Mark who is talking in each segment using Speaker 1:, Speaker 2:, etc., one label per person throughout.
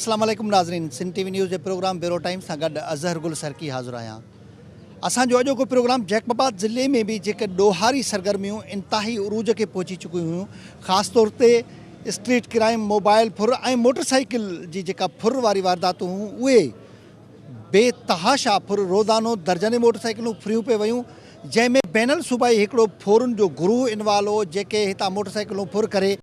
Speaker 1: अस्सलाम वालेकुम नाज़रीन, सिंध टीवी न्यूज़ के प्रोग्राम ब्यूरो टाइम सां गॾु अज़हर गुल सरकी हाज़िर आहियां। असांजो अॼोको प्रोग्राम जैकबाबाद ज़िले में भी जेके ॾोहारी सरगर्मियूं इंतहाई उरूज के पहुची चुकियूं हुयूं, ख़ासि तौर ते स्ट्रीट क्राइम, मोबाइल फुर ऐं मोटरसाइकिल जी जेका फुर वारी वारदातूं हुयूं उहे बेतहाशा फुर, रोज़ानो दर्जने मोटरसाइकिलूं फुरियूं पे वयूं, जंहिंमें बैनल सूबाई हिकिड़ो फोरन जो गुरूह इन्वॉल्व हो, जेके हितां मोटरसाइकिलूं फुर करे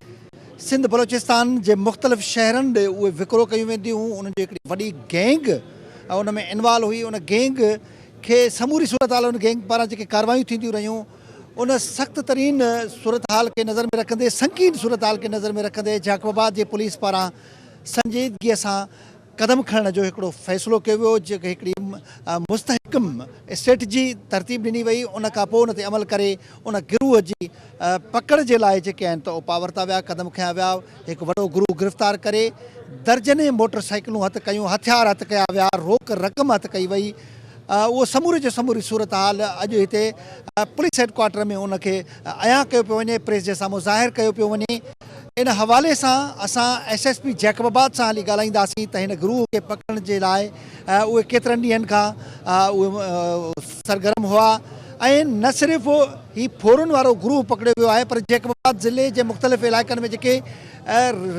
Speaker 1: सिंध बलोचिस्तान जे मुख़्तलिफ़ शहरनि ॾे उहे विकिरो कयूं वेंदियूं हुयूं। उन्हनि जी हिकिड़ी वॾी गैंग उन में इन्वॉल्व हुई। उन गैंग खे समूरी सूरत हाल उन गैंग पारां जेके कार्रवायूं थींदियूं रहियूं, उन सख़्त तरीन सूरत हाल के नज़र में रखंदे, संगीन सूरत हाल के नज़र में रखंदे जैकबाबाद जे पुलिस पारां संजीदगीअ सां कदम खणण जो हिकिड़ो फ़ैसिलो कयो वियो, जेके हिकिड़ी मुस्तहकम स्ट्रेटजी तरतीब ॾिनी वई। उन खां पोइ उन ते अमल करे उन गिरोह जी पकड़ जे लाइ जेके आहिनि त उपा वरिता विया, कदम खयां विया। हिकु वॾो गिरोह गिरफ़्तार करे दर्जने मोटरसाइकिलूं हथ कयूं, हथियार हथ कया विया, रोक रक़म हथ कई वई। उहो समूरे जो समूरी सूरत हाल अॼु हिते पुलिस हेडक्वार्टर में उनखे अयां कयो पियो वञे, प्रेस जे साम्हूं ज़ाहिर कयो पियो वञे। इन हवाले सां असां SSP जैकबाबाद सां हली ॻाल्हाईंदासीं त हिन गिरोह खे पकड़ण जे लाइ उहे केतिरनि ॾींहंनि खां उहे सरगर्म हुआ। ऐं न सिर्फ़ु ही फोरन वारो गिरोह पकड़ियो वियो आहे, पर जैकबाबाद ज़िले जे मुख़्तलिफ़ इलाइक़नि में जेके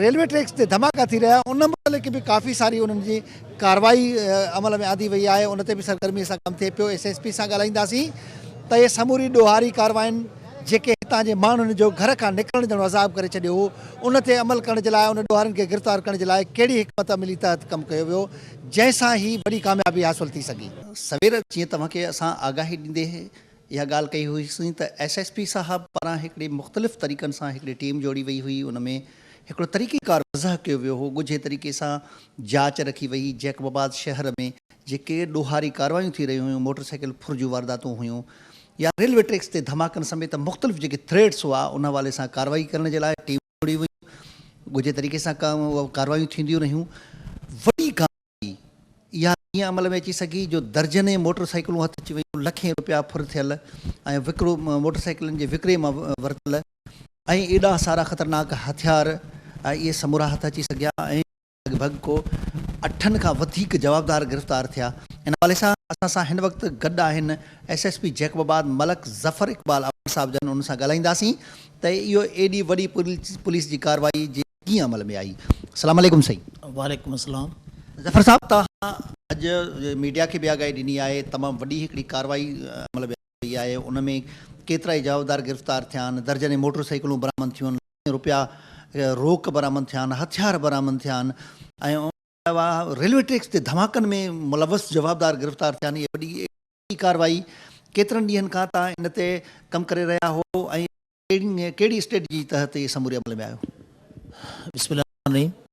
Speaker 1: रेलवे ट्रैक्स ते धमाका थी रहिया, उन मुतालिक़ बि काफ़ी सारी उन्हनि जी कार्रवाई अमल में आंदी वई आहे। उन ते बि सरगर्मीअ सां कमु थिए पियो। SSP सां ॻाल्हाईंदासीं त इहे समूरी ॾोहारी कार्रवाइनि जेके हितां जे माण्हुनि जो घर खां निकिरण जो अज़ाब करे छॾियो हो, उन ते अमल करण जे लाइ, उन ॾोहारनि खे गिरफ़्तार करण जे लाइ कहिड़ी हिकमत अमली तहत कमु कयो वियो, जंहिंसां ही वॾी कामयाबी हासिलु थी सघी। सवेर जीअं तव्हांखे असां आगाही ॾींदे इहा ॻाल्हि कई हुईसीं त SSP साहब पारां हिकिड़ी मुख़्तलिफ़ तरीक़नि सां हिकिड़ी टीम जोड़ी वई हुई। उन में हिकिड़ो तरीक़ेकार वज़ह कयो वियो हो, ॻुझे तरीक़े सां जांच रखी वई। जैकबाबाद शहर में जेके ॾोहारी कार्रवायूं थी रहियूं हुयूं, मोटरसाइकिल फुर जूं वारदातूं हुयूं या रेलवे ट्रैक्स ते धमाकनि समेत मुख़्तलिफ़ जेके थ्रेड्स हुआ, उन हवाले सां कार्रवाई करण जे लाइ टीम जोड़ी हुई। ॻुझे तरीक़े सां कार्रवायूं थींदियूं रहियूं। वॾी कार्रवाई इहा ईअं अमल में अची सघी जो दर्जने मोटरसाइकिलूं हथ अची वियूं, लखें रुपया फुर थियल ऐं विकिरो मोटरसाइकिलनि जे विकिरे मां वरितल ऐं एॾा सारा ख़तरनाक हथियार इहे समूरा हथ अची सघिया ऐं लॻभॻि को 8 खां वधीक जवाबदार गिरफ़्तार थिया। इन हवाले सां असां सां हिन वक़्तु गॾु आहिनि SSP जैकबाबाद मलक ज़फ़र इक़बाल अवान साहब जन। उन सां ॻाल्हाईंदासीं त इहो एॾी वॾी पुलिस जी कार्रवाई जी कीअं अमल में आई। अस्सलाम वालेकुम साईं।
Speaker 2: वालेकुम अस्सलाम।
Speaker 1: ज़फ़र साहब, तव्हां अॼु मीडिया खे बि आगाही ॾिनी आहे, तमामु वॾी हिकिड़ी कार्रवाई अमल में आई आहे। उन में केतिरा ई जवाबदार गिरफ़्तार थिया आहिनि, दर्जने मोटरसाइकिलूं बरामद थियूं आहिनि, लखें रुपया रोक बरामद थिया आहिनि, हथियार बरामद थिया आहिनि ऐं अलावा रेलवे ट्रैक्स ते धमाकनि में मुलवस जवाबदार गिरफ़्तार थिया आहिनि। इहा वॾी कार्रवाई केतिरनि ॾींहंनि खां तव्हां इन ते कमु करे रहिया हो ऐं कहिड़ी स्ट्रेटजी तहत इहे समूरे अमल में आयो?
Speaker 2: बिस्मिल्लाह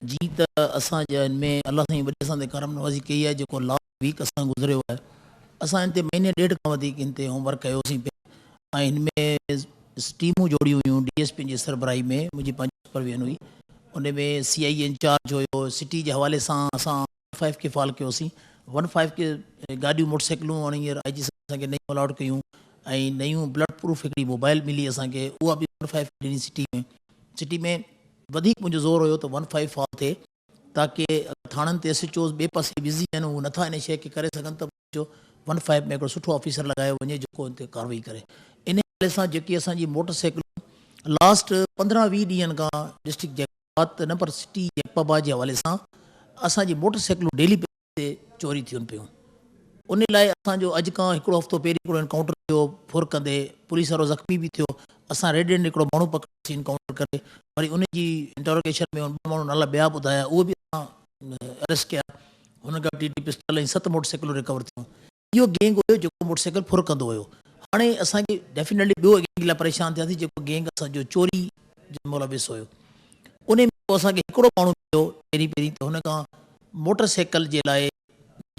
Speaker 2: जी, त असां हिन में अलाह साईं वॾे असां ते करम नवाज़ी कई आहे। जेको लास्ट वीक असां गुज़रियो आहे, असां हिन ते महीने ॾेढ खां वधीक हिन ते होमवर्क कयोसीं पिया ऐं हिन में टीमूं जोड़ियूं हुयूं। DSP जी सरबराही में मुंहिंजी पंहिंजी सुपरविजन हुई, उन में CI इंचार्ज हुयो। सिटी जे हवाले सां असां 15 खे फॉल कयोसीं। 15 खे गाॾियूं मोटरसाइकिलूं हाणे हींअर IG असांखे नयूं अलॉट कयूं ऐं नयूं ब्लड प्रूफ हिकिड़ी मोबाइल मिली असांखे, उहा बि 15 ॾिनी सिटी में वधीक मुंहिंजो ज़ोर हुयो त 15 फॉल थिए, ताकी थाणनि ते SHOs ॿिए पासे बिज़ी आहिनि, उहे नथा इन शइ खे करे सघनि, त जो 15 में हिकिड़ो सुठो ऑफिसर लॻायो वञे जेको हिन ते कार्रवाई करे। इन हवाले सां जेकी असांजी मोटरसाइकिलूं लास्ट 15-20 ॾींहंनि खां डिस्ट्रिक्ट जैकबाबाद त न पर सिटी जैकबाबाद जे हवाले सां असांजी मोटरसाइकिलूं डेली ते चोरी थियनि पियूं। उन लाइ असांजो अॼु खां हिकिड़ो हफ़्तो पहिरीं हिकिड़ो एनकाउंटर थियो, फुर कंदे पुलिस वारो ज़ख़्मी बि थियो। असां रेड एंड हिकिड़ो माण्हू पकड़ियोसीं इनकाउंटर करे, वरी उनजी इंटरोगेशन में 2 माण्हू नाला ॿिया ॿुधाया, उहे बि असां अरेस्ट कया। हुन खां TT पिस्टल ऐं 7 मोटरसाइकिलूं रिकवर थियूं। इहो गैंग हुयो जेको मोटरसाइकिल फुर कंदो हुयो। हाणे असांखे डेफिनेटली ॿियो गैंग लाइ परेशान थियासीं जेको गैंग असांजो चोरी जो मुलविस हुयो। उन में असांखे हिकिड़ो माण्हू मिलियो पहिरीं त हुन खां मोटरसाइकिल जे लाइ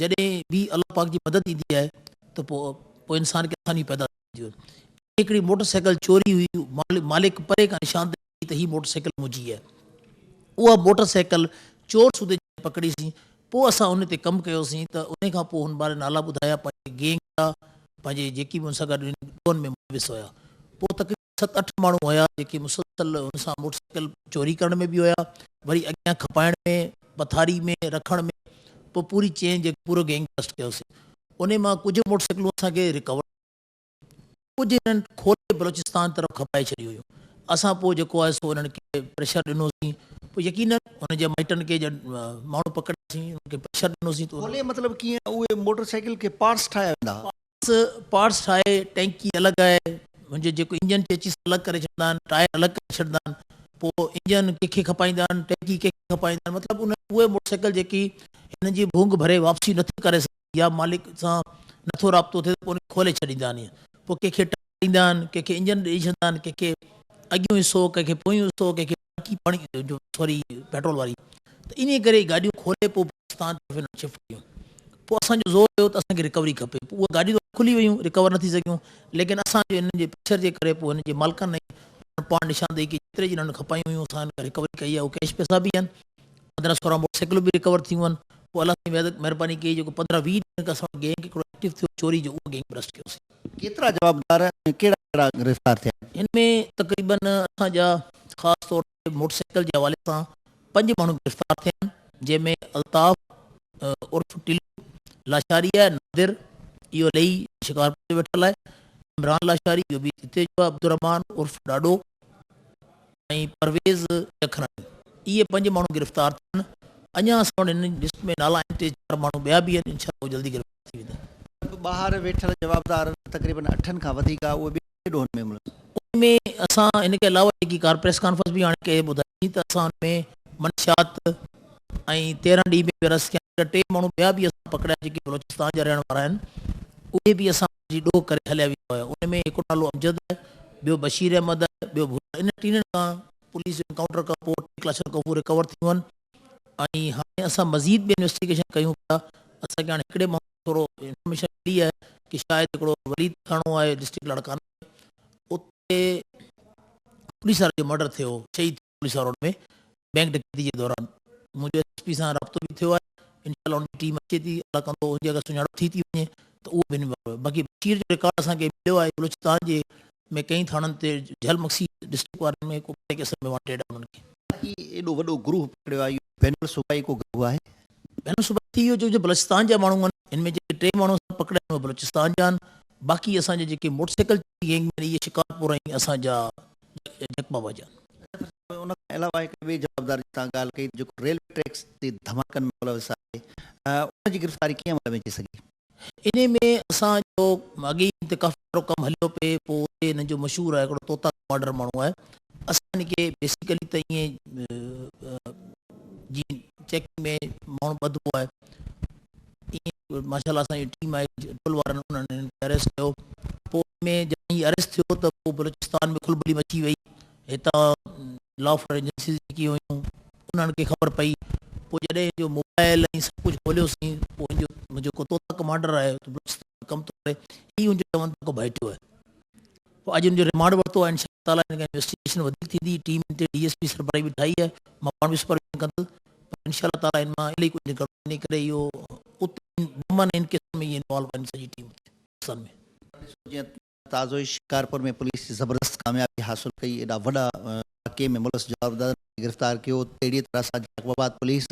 Speaker 2: जॾहिं बि अल्लाह पाक जी मदद ईंदी आहे त पोइ इंसान खे आसानी पैदा थींदी आहे। हिकिड़ी मोटरसाइकिल चोरी हुई, मालिक परे खां निशान ॾेई त हीअ मोटरसाइकिल मुंहिंजी आहे। उहा मोटरसाइकिल चोर सूदे पकड़ीसीं। पोइ असां उन ते कमु कयोसीं त उन खां पोइ हुन बारे नाला ॿुधाया पंहिंजे गैंग जा, पंहिंजे जेकी बि हुन सां गॾु ॾोहनि में मुलविस हुया। पोइ तक़रीबन 7-8 माण्हू हुया जेके मुसलसल हुन सां मोटरसाइकिल चोरी करण में बि हुया, वरी अॻियां खपाइण में पथारी में रखण में पोइ पूरी चेन जे पूरो गैंग बस्ट कयोसीं। उन मां कुझु मोटरसाइकिलूं असांखे रिकवर, कुझु हिननि खोले बलोचिस्तान तरफ़ खपाए छॾियूं हुयूं। असां पोइ जेको आहे सो उन्हनि खे प्रेशर ॾिनोसीं, पोइ यकीनन हुनजे माइटनि खे जॾहिं माण्हू पकड़ियासीं उन्हनि खे प्रेशर ॾिनोसीं त
Speaker 1: खोले मतिलबु कीअं उहे मोटरसाइकिल के पार्ट्स ठाहिया वेंदा?
Speaker 2: पार्ट्स ठाहे, टैंकी अलॻि आहे, मुंहिंजे जेको इंजन चेचिस अलॻि करे छॾंदा आहिनि, टायर अलॻि करे छॾंदा आहिनि, पोइ इंजन कंहिंखे खपाईंदा आहिनि, टैंकी कंहिंखे खपाईंदा आहिनि। मतिलबु उहे मोटरसाइकिल जेकी हिन जी भूंग भरे वापसी नथी करे सघे या मालिक सां नथो राब्तो थिए त पोइ खोले छॾींदा आहिनि। पोइ कंहिंखे टायर ॾींदा आहिनि, कंहिंखे इंजन ॾेई छॾंदा आहिनि, कंहिंखे अॻियूं हिसो, कंहिंखे पोयूं हिसो, कंहिंखे टंकी पाणी जो सॉरी पेट्रोल वारी। त इन करे गाॾियूं खोले पोइ पाकिस्तान तरफ़ शिफ्ट कयूं। पोइ असांजो ज़ोर हुयो त असांखे रिकवरी खपे। पोइ उहे गाॾियूं खुली वियूं, रिकवर न थी सघियूं, लेकिन असांजे हिननि जे प्रेशर जे करे पोइ हिन जे मालिकनि पाण निशानदेही की जेतिरे जी हिननि खपायूं हुयूं असां रिकवरी कई आहे। उहे कैश पैसा बि आहिनि, 15-16 मोटरसाइकिलूं बि रिकवर थियूं आहिनि। पोइ अलाह जी महिरबानी कई, जेको 15-20 ॾींहं खां असां गैंग हिकिड़ो एक्टिव थियो चोरी जो, उहो गैंग ब्रस्ट कयोसीं।
Speaker 1: केतिरा जवाबदार ऐं कहिड़ा कहिड़ा गिरफ़्तार थिया?
Speaker 2: हिन में तक़रीबन असांजा ख़ासि तौर ते मोटरसाइकिल जे हवाले सां 5 माण्हू गिरफ़्तार थिया आहिनि, जंहिंमें अल्ताफ़ उर्फ टिल्लू लाशारी आहे, नादिर इहो लही शिकारपुर ते वेठल आहे, इमरान लाशारी इहो बि हिते जो आहे, अब्दुररहमान उर्फ ॾाॾो ऐं परवेज़ जखरानी, इहे 5 माण्हू गिरफ़्तार थिया आहिनि। अञा असां वटि हिन लिस्ट में नाला आहिनि, 3-4 माण्हू ॿिया बि आहिनि, इंशाअल्लाह जल्दी गिरफ़्तार थी वेंदा।
Speaker 1: ॿाहिरि वेठल जवाबदार तक़रीबन 8 खां वधीक आहे, उहे ॿिए ॾोहनि में मुल्क
Speaker 2: उन में असां इन के अलावा जेकी प्रेस कॉन्फ्रेंस बि हाणे कंहिं ॿुधाई त असां हुन में मनशात ऐं 13 डी में अरेस्ट कया, 3 माण्हू ॿिया बि असां पकड़िया जेके बलोचिस्तान जा रहण वारा आहिनि, उहे बि असां जी ॾोह करे हलिया वेंदा हुआ। उन में हिकिड़ो नालो अमजद आहे, ॿियो बशीर अहमद आहे, ॿियो इन 3 खां पुलिस एनकाउंटर खां पोइ 2 लाख खां पोइ रिकवर थियूं आहिनि। ऐं हाणे असां मज़ीद बि इन्वेस्टिगेशन कयूं पिया। असांखे हाणे हिकिड़े माण्हू थोरो इंफॉर्मेशन मिली आहे कि शायदि हिकिड़ो वलीद थाणो आहे डिस्ट्रिक्ट लाड़काना, उते पुलिस वारे जो मर्डर थियो, शहीद पुलिस वारो में बैंक डकैती जे दौरान। मुंहिंजो एसपी सां राब्तो बि थियो आहे, इनशाला उनजी टीम अचे थी, अलाह कंदो हुनजी अगरि सुञाणप थी वञे त उहो बि बाक़ी बशीर जो रिकॉर्ड असांखे मिलियो आहे बलूचिस्तान जे में कई थाणनि ते झल मक्सी डिस्ट्रिक्ट वारनि में को केस में वांटेड आहे उन्हनि खे।
Speaker 1: एॾो वॾो ग्रुप पकड़ियो आहे, बैनुल सूबाई को ग्रुप आहे?
Speaker 2: बैनुल सूबाई थी वियो जो बलूचिस्तान जा माण्हू आहिनि, हिन में जेके 3 माण्हू पकड़िया आहिनि उहे बलूचिस्तान जा आहिनि। बाक़ी असांजे जेके मोटरसाइकिल गैंग में इहे शिकारपुर ऐं असांजा जकबाबा जा आहिनि।
Speaker 1: उन खां अलावा हिकु ॿिए जवाबदार जी तव्हां ॻाल्हि कई, जेको रेलवे ट्रैक्स ते धमाकनि में मुलविस आहे, उनजी गिरफ़्तारी कीअं अमल में अची सघी?
Speaker 2: इन में असांजो अॻे ई काफ़ी सारो कमु हलियो पिए, पोइ उते हिन जो मशहूरु आहे हिकिड़ो तोता कमांडर माण्हू आहे, असां हिन खे बेसिकली त ईअं जी चेकिंग में माण्हू ॿधबो आहे, ईअं माशाल्लाह असांजी टीम आहे टोल वारनि, उन्हनि हिन खे अरेस्ट कयो। पोइ में जॾहिं अरेस्ट थियो त पोइ बलूचिस्तान में खुलबली मची वई, हितां लॉ फॉर एजेंसीज़ जेकी हुयूं उन्हनि खे ख़बर पई। पोइ जॾहिं जो मोबाइल ऐं सभु कुझु खोलियोसीं, पोइ मुंहिंजो जेको तोता कमांडर आहे बलूचिस्तान कमु थो करे, हीउ हुनजो चवनि था को भाइटियो आहे। पोइ अॼु हुनजो रिमांड वरितो आहे, इंशाअल्लाह ताला हिन खे इन्वेस्टिगेशन वधीक थींदी, टीम ते DSP सरबराही बि ठाही आहे, मां पाण बि सुपरविजन कंदुसि, पर इंशाअल्लाह ताला हिन मां इलाही कुझु निकिरंदो, इन करे इहो उते इन केस में इहे इन्वॉल्व आहिनि सॼी टीम में।
Speaker 1: जीअं ताज़ो ई शिकारपुर में पुलिस ज़बरदस्त कामयाबी हासिल कई, एॾा वॾा वाक़े में मुलस जवाबदार गिरफ़्तार कयो, अहिड़ी तरह सां जैकबाबाद पुलिस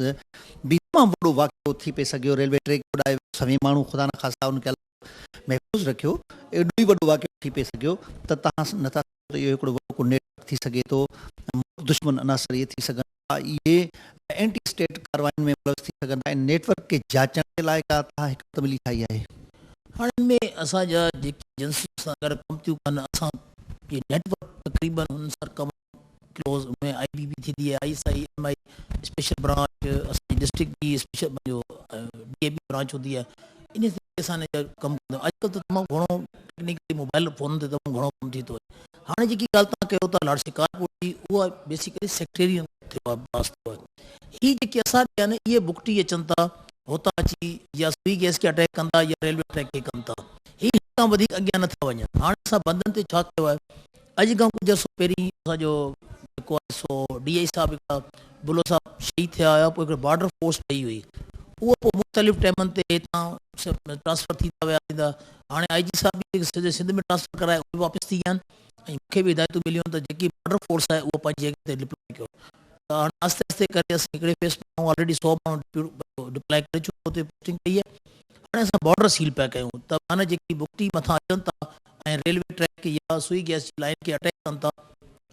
Speaker 1: बि तमामु वॾो वाक़ियो थी पिए सघियो, रेलवे ट्रैक उॾाए सभी माण्हू ख़ुदा न ख़ासा उनखे महफ़ूज़ रखियो, एॾो ई वॾो वाक़ियो थी पिए सघियो त तव्हां नथा इहो हिकिड़ो वॾो को नेटवर्क थी सघे थो, दुश्मन अनासर इहे थी सघनि था, इहे एंटी स्टेट कार्रवाइयुनि में मुलविस थी सघनि था, ऐं नेटवर्क खे जांचण जे लाइ का तव्हां हिकु तबली ठाही आहे?
Speaker 2: हाणे में असांजा जेकी एजेंसियूं सां अगरि कमु थियूं कनि, असां इहे नेटवर्क तक़रीबन हुन सां कमु क्लोज़ में IBB थींदी आहे, ISI MI स्पेशल ब्रांच, असांजी डिस्ट्रिक्ट जी स्पेशल पंहिंजो DAB ब्रांच हूंदी आहे, इन तरीक़े सां कमु कंदो। अॼुकल्ह त तमामु घणो टेक्निकली मोबाइल फ़ोन ते तमामु घणो कमु थी थो वञे। हाणे जेकी ॻाल्हि तव्हां कयो था लाड़ शिकारपुर जी, उहा बेसिकली सेक्टेरियन थियो आहे, पास थियो आहे। हीअ जेके असांखे आहिनि इहे बुकटी अचनि था हुतां अची, या सुई गैस खे अटैक कंदा या रेलवे ट्रैक खे कनि था, हीअ हितां वधीक अॻियां नथा वञनि। हाणे असां बंधन ते छा कयो आहे, अॼु खां कुझु अर्सो पहिरीं असांजो जेको आहे सो DI साहिबु हिकिड़ा बुलो साहिबु शहीद थिया हुया, पोइ हिकिड़ो बॉर्डर फोर्स ठही हुई, उहो पोइ मुख़्तलिफ़ टाइमनि ते हितां ट्रांसफर थी था विया। हाणे IG साहिब बि सॼे सिंध में ट्रांसफर कराए उहे वापसि थी विया आहिनि, ऐं मूंखे बि हिदायतूं मिलियूं त जेकी बॉर्डर फोर्स आहे उहो पंहिंजी जॻह ते डिप्लॉय कयो। हाणे आस्ते आस्ते करे असां हिकिड़े फेस में ऑलरेडी 100 माण्हू डिप्लाए करे चुको हुते पोस्टिंग कई आहे। हाणे असां बॉर्डर सील पिया कयूं त माना जेकी बुकटी मथां अचनि था ऐं रेलवे ट्रैक या सुई गैस जी लाइन खे अटैक कनि था,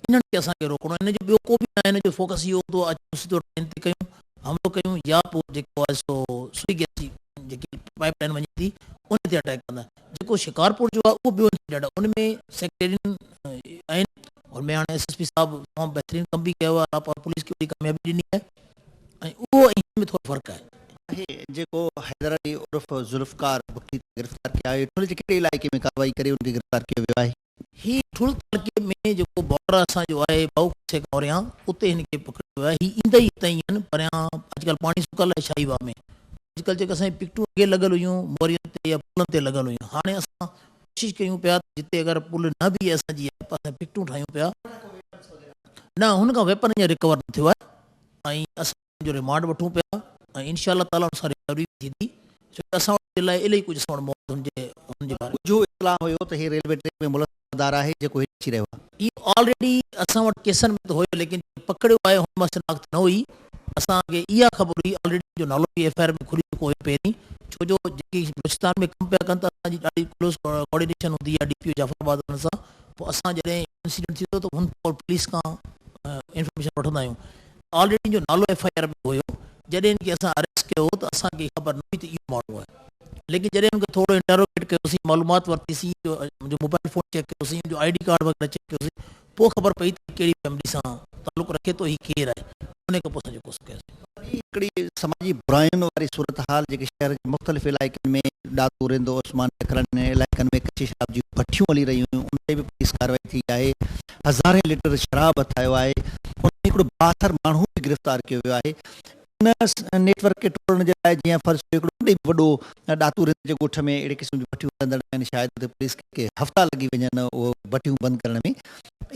Speaker 2: इन्हनि खे असांखे रोकणो आहे। हिन जो ॿियो को बि न आहे, हिन जो फोकस इहो हूंदो आहे अचूं सिधो ट्रेन ते कयूं, हमलो कयूं, या पोइ जेको आहे सो सुई गैस जी जेकी पाइप लाइन वञे थी उन ते अटैक कंदा। जेको शिकारपुर जो आहे उहो ॿियो इंसिडेंट आहे, उन में सेक्रेटरियन आहिनि, उनमें हाणे एसएसपी साहब तमामु बहितरीनु कमु बि कयो आहे और पुलिस खे वॾी कामयाबी ॾिनी आहे, ऐं उहो ऐं हिन में थोरो फ़र्क़ु आहे।
Speaker 1: जेको हैदर अली उर्फ ज़ुल्फ़कार बुकटी गिरफ़्तार कया आहे, ठुल जे कहिड़े इलाइक़े में कार्रवाई करे उनखे गिरफ़्तार कयो वियो आहे?
Speaker 2: ही ठुल इलाइक़े में जेको बॉर्डर असांजो आहे भाऊ से कौरियां, उते हिनखे पकड़ियो आहे। ही ईंदा ई हितां ई आहिनि, परियां अॼुकल्ह पाणी सुकल आहे शाहीवा में। अॼुकल्ह जेके असांजी पिकटूं अॻे लॻल हुयूं मोरियुनि ते या पुलनि ते लॻल हुयूं, हाणे असां कोशिशि कयूं पिया जिते अगरि पुल न बि असांजी आहे असां पिकटूं ठाहियूं पिया, न हुन खां वेपन अञा रिकवर न थियो आहे, ऐं असां रिमांड वठूं पिया, ऐं इनशा ताला हुन सां रिकवरी बि थींदी, छो त असां वटि लाइ इलाही कुझु असां वटि मौत हुनजे बारे में
Speaker 1: जो इतलाह हुयो त हे रेलवे ट्रैक में मुलज़िमदार आहे जेको हेठि अची रहियो आहे।
Speaker 2: इहो ऑलरेडी असां वटि केसनि में त हुयो, लेकिन पकड़ियो आहे हुन मां शिनाख्त न हुई। असांखे इहा ख़बर हुई ऑलरेडी जो नालो बि एफआईआर में खुली चुको हुयो पहिरीं, छो जो जेकी बलूचिस्तान में कमु पिया कनि त असांजी ॾाढी क्लोज़ कोऑर्डिनेशन हूंदी आहे डीपीओ जाफराबाद हुन सां। पोइ असां जॾहिं इंसिडेंट थींदो त हुन पुलिस खां इंफॉर्मेशन वठंदा आहियूं। ऑलरेडी जो नालो एफआईआर में हुयो, जॾहिं इनखे असां अरेस्ट कयो त असांखे ख़बर न हुई त इहो माण्हू आहे, लेकिन जॾहिं हुनखे थोरो इंटरोगेट कयोसीं, मालूमात वरितीसीं, मुंहिंजो मोबाइल फ़ोन चेक कयोसीं, मुंहिंजो आईडी कार्ड वग़ैरह चेक कयोसीं, पोइ ख़बर पई त कहिड़ी फैमिली सां तालुक़ु रखे थो, हीउ केरु आहे। उन खां पोइ असां जेको कयोसीं
Speaker 1: हिकिड़ी समाजी बुराइयुनि वारी सूरत हाल जेके शहर जे मुख़्तलिफ़ इलाइक़नि में ॾातो रिंदो उस्मान टकरनि इलाइक़नि में कचे शराब जी भठियूं हली रहियूं हुयूं, उन ते बि पुलिस कार्रवाई थी आहे। हज़ारे लीटर शराब हथायो आहे, उन में हिकिड़ो 72 माण्हू बि गिरफ़्तार कयो वियो आहे। इन नेटवर्क खे टोड़ण जे लाइ जीअं फ़र्ज़ु हिकिड़ो वॾो ॾातू रिंद जे ॻोठ में अहिड़े क़िस्म जूं भठियूं हलंदड़ आहिनि, शायदि उते पुलिस खे हफ़्ता लॻी वञनि उहो भठियूं बंदि करण में।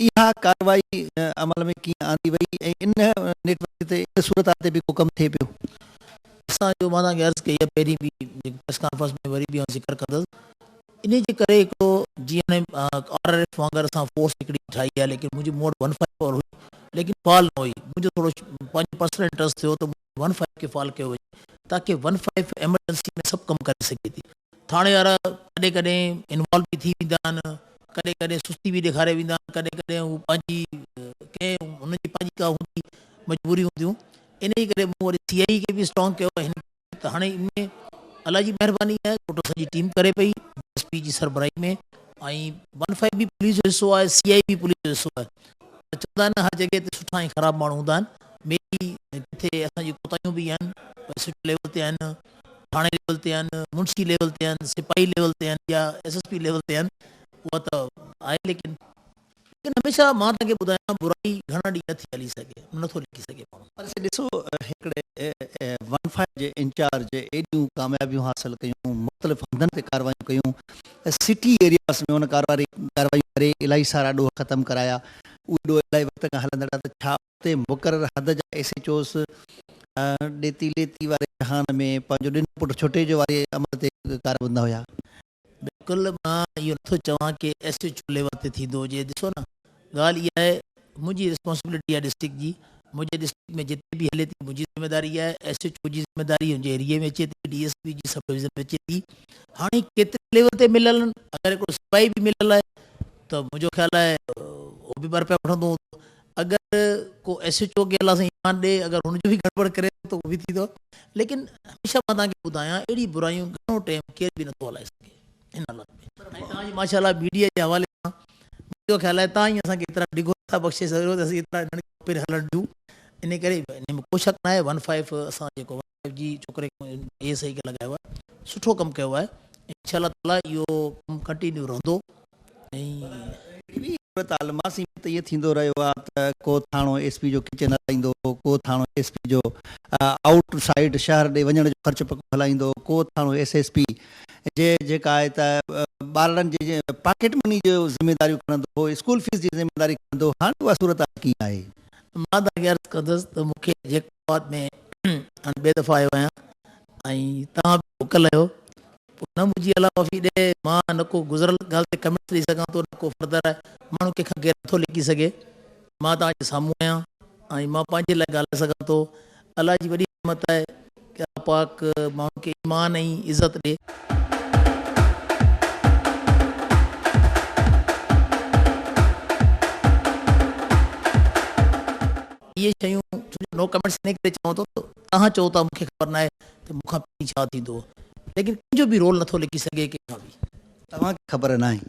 Speaker 1: इहा कार्रवाई अमल में कीअं आंदी वई ऐं इन नेटवर्क ते इन सूरत हाल ते बि को कमु थिए पियो?
Speaker 2: असांजो मां तव्हांखे अर्ज़ु कई आहे पहिरीं बि प्रेस कॉन्फ्रेंस में, वरी बि आउं ज़िक्र कंदुसि, इन जे करे हिकिड़ो जीअं हाणे आरआरएफ वांगुरु असां फोर्स हिकिड़ी ठाही आहे, लेकिन मुंहिंजी मूं वटि 15 हुई, लेकिन फाल न हुई। मुंहिंजो थोरो पंहिंजो पर्सनल इंट्रस्ट थियो त 15 खे फाल कयो वञे, ताकी 15 एमरजेंसी में सभु कमु करे सघे थी। थाणे वारा कॾहिं कॾहिं इन्वॉल्व बि थी वेंदा आहिनि, कॾहिं कॾहिं सुस्ती बि ॾेखारे वेंदा आहिनि, कॾहिं कॾहिं हू पंहिंजी कंहिं हुनजी पंहिंजी का हूंदी मजबूरी हूंदियूं। इन जे करे मूं वरी सीआई खे बि स्ट्रॉन्ग कयो आहे। त हाणे इनमें अलाह जी महिरबानी आहे, टोटल सॼी टीम करे पई एसपी जी सरबराही में, ऐं 15 बि पुलिस जो हिसो आहे, सीआई बि पुलिस जो हिसो आहे। त चवंदा आहिनि हर जॻह ते सुठा ऐं ख़राबु माण्हू हूंदा आहिनि, मेरी किथे असांजी कोताहियूं बि आहिनि, एसपी लेवल ते आहिनि, थाणे लेवल ते आहिनि, मुंशी लेवल ते आहिनि, सिपाही लेवल ते आहिनि, या एसएसपी लेवल ते आहिनि, उहा त आहे। लेकिन हमेशह मां तव्हांखे ॿुधायां बुराई घणा ॾींहं नथी हली सघे, नथो लिखी सघे माण्हू।
Speaker 1: पर ॾिसो हिकिड़े 15 जे इंचार्ज एॾियूं कामयाबियूं हासिल कयूं, मुख़्तलिफ़ हंधनि ते कार्रवाइयूं कयूं, सिटी एरियाज़ में हुन कार्रवाई करे इलाही सारा ॾोह ख़तमु कराया, उहे ॾोह इलाही वक़्त खां हलंदड़ आहे। त छा उते मुक़ररु हद जा एसएचओस ॾेती लेती वारे जहान में पंहिंजो ॾिन पुट छोटे जो वारे अमल ते कारबंदा हुया?
Speaker 2: बिल्कुलु मां इहो नथो चवां की एसएचओ लेवल ते थींदो हुजे। ॾिसो न, ॻाल्हि इहा आहे, मुंहिंजी रिस्पॉन्सिबिलिटी आहे डिस्ट्रिक्ट जी, मुंहिंजे डिस्ट्रिक्ट में जिते बि हले थी मुंहिंजी ज़िम्मेदारी आहे, एसएचओ जी ज़िम्मेदारी मुंहिंजे एरिए में अचे थी, डीएसपी जी सब डिवीज़न में अचे थी। हाणे केतिरे लेवल ते मिलियल आहिनि, अगरि हिकिड़ो सिपाही बि मिलियल आहे त मुंहिंजो ख़्यालु आहे उहो बि ॿ रुपया वठंदो हूंदो। अगरि को एसएचओ खे अलाह सां ईमान ॾे, अगरि हुनजो बि गड़बड़ करे त उहो बि थींदो। लेकिन हमेशह मां तव्हांखे ॿुधायां, अहिड़ी बुरायूं घणो टाइम केर बि नथो हलाए सघे हिन हालत में। ऐं तव्हांजी माशाअल्लाह मीडिया जे हवाले सां मुंहिंजो ख़्यालु आहे तव्हां ई असांखे एतिरा डिघो था बख़्शे सघो त असीं एतिरा हिननि खे पहिरीं हलणु ॾियूं। इन करे इन में को शक न आहे, 15 असां जेको 15 जी छोकिरे एएसआई खे लॻायो आहे, सुठो कमु कयो आहे। इंशाअल्लाह ताला इहो कमु कंटिन्यू रहंदो। ऐं
Speaker 1: मासी त इहो थींदो रहियो आहे त को थाणो एसपी जो किचन हलाईंदो, को थाणो एसपी जो आउट साइड शहर ॾे वञण जो ख़र्चु पको हलाईंदो, को थाणो एसएसपी जेका आहे त ॿारनि जे पॉकेट मनी जो ज़िमेदारियूं खणंदो, स्कूल फीस जी ज़िमेदारी खणंदो। हाणे उहा सूरत कीअं आहे?
Speaker 2: मां तव्हांखे अर्ज़ु कंदुसि त मूंखे जेको में हाणे ॿिए दफ़ा आयो आहियां, ऐं तव्हां बि मोकल आहियो, न मुंहिंजी अला माफ़ी ॾे, मां न को गुज़िरियल ॻाल्हि ते कमेंट ॾेई सघां थो, न को फर्दर आहे, माण्हू कंहिंखां केरु नथो लिखी सघे। मां तव्हांजे साम्हूं आहियां, ऐं मां पंहिंजे लाइ ॻाल्हाए सघां थो। अलाह जी वॾी रहमत आहे कि अल्लाह पाक माण्हुनि खे ईमान ऐं इज़त ॾिए। इहे शयूं नो कमेंट्स इन करे चवां थो, तव्हां चओ था मूंखे ख़बर न आहे त मूंखां पहिरीं छा थींदो, लेकिन कंहिंजो बि रोल नथो लिकी सघे कंहिंखां बि।
Speaker 1: तव्हांखे ख़बर न आहे?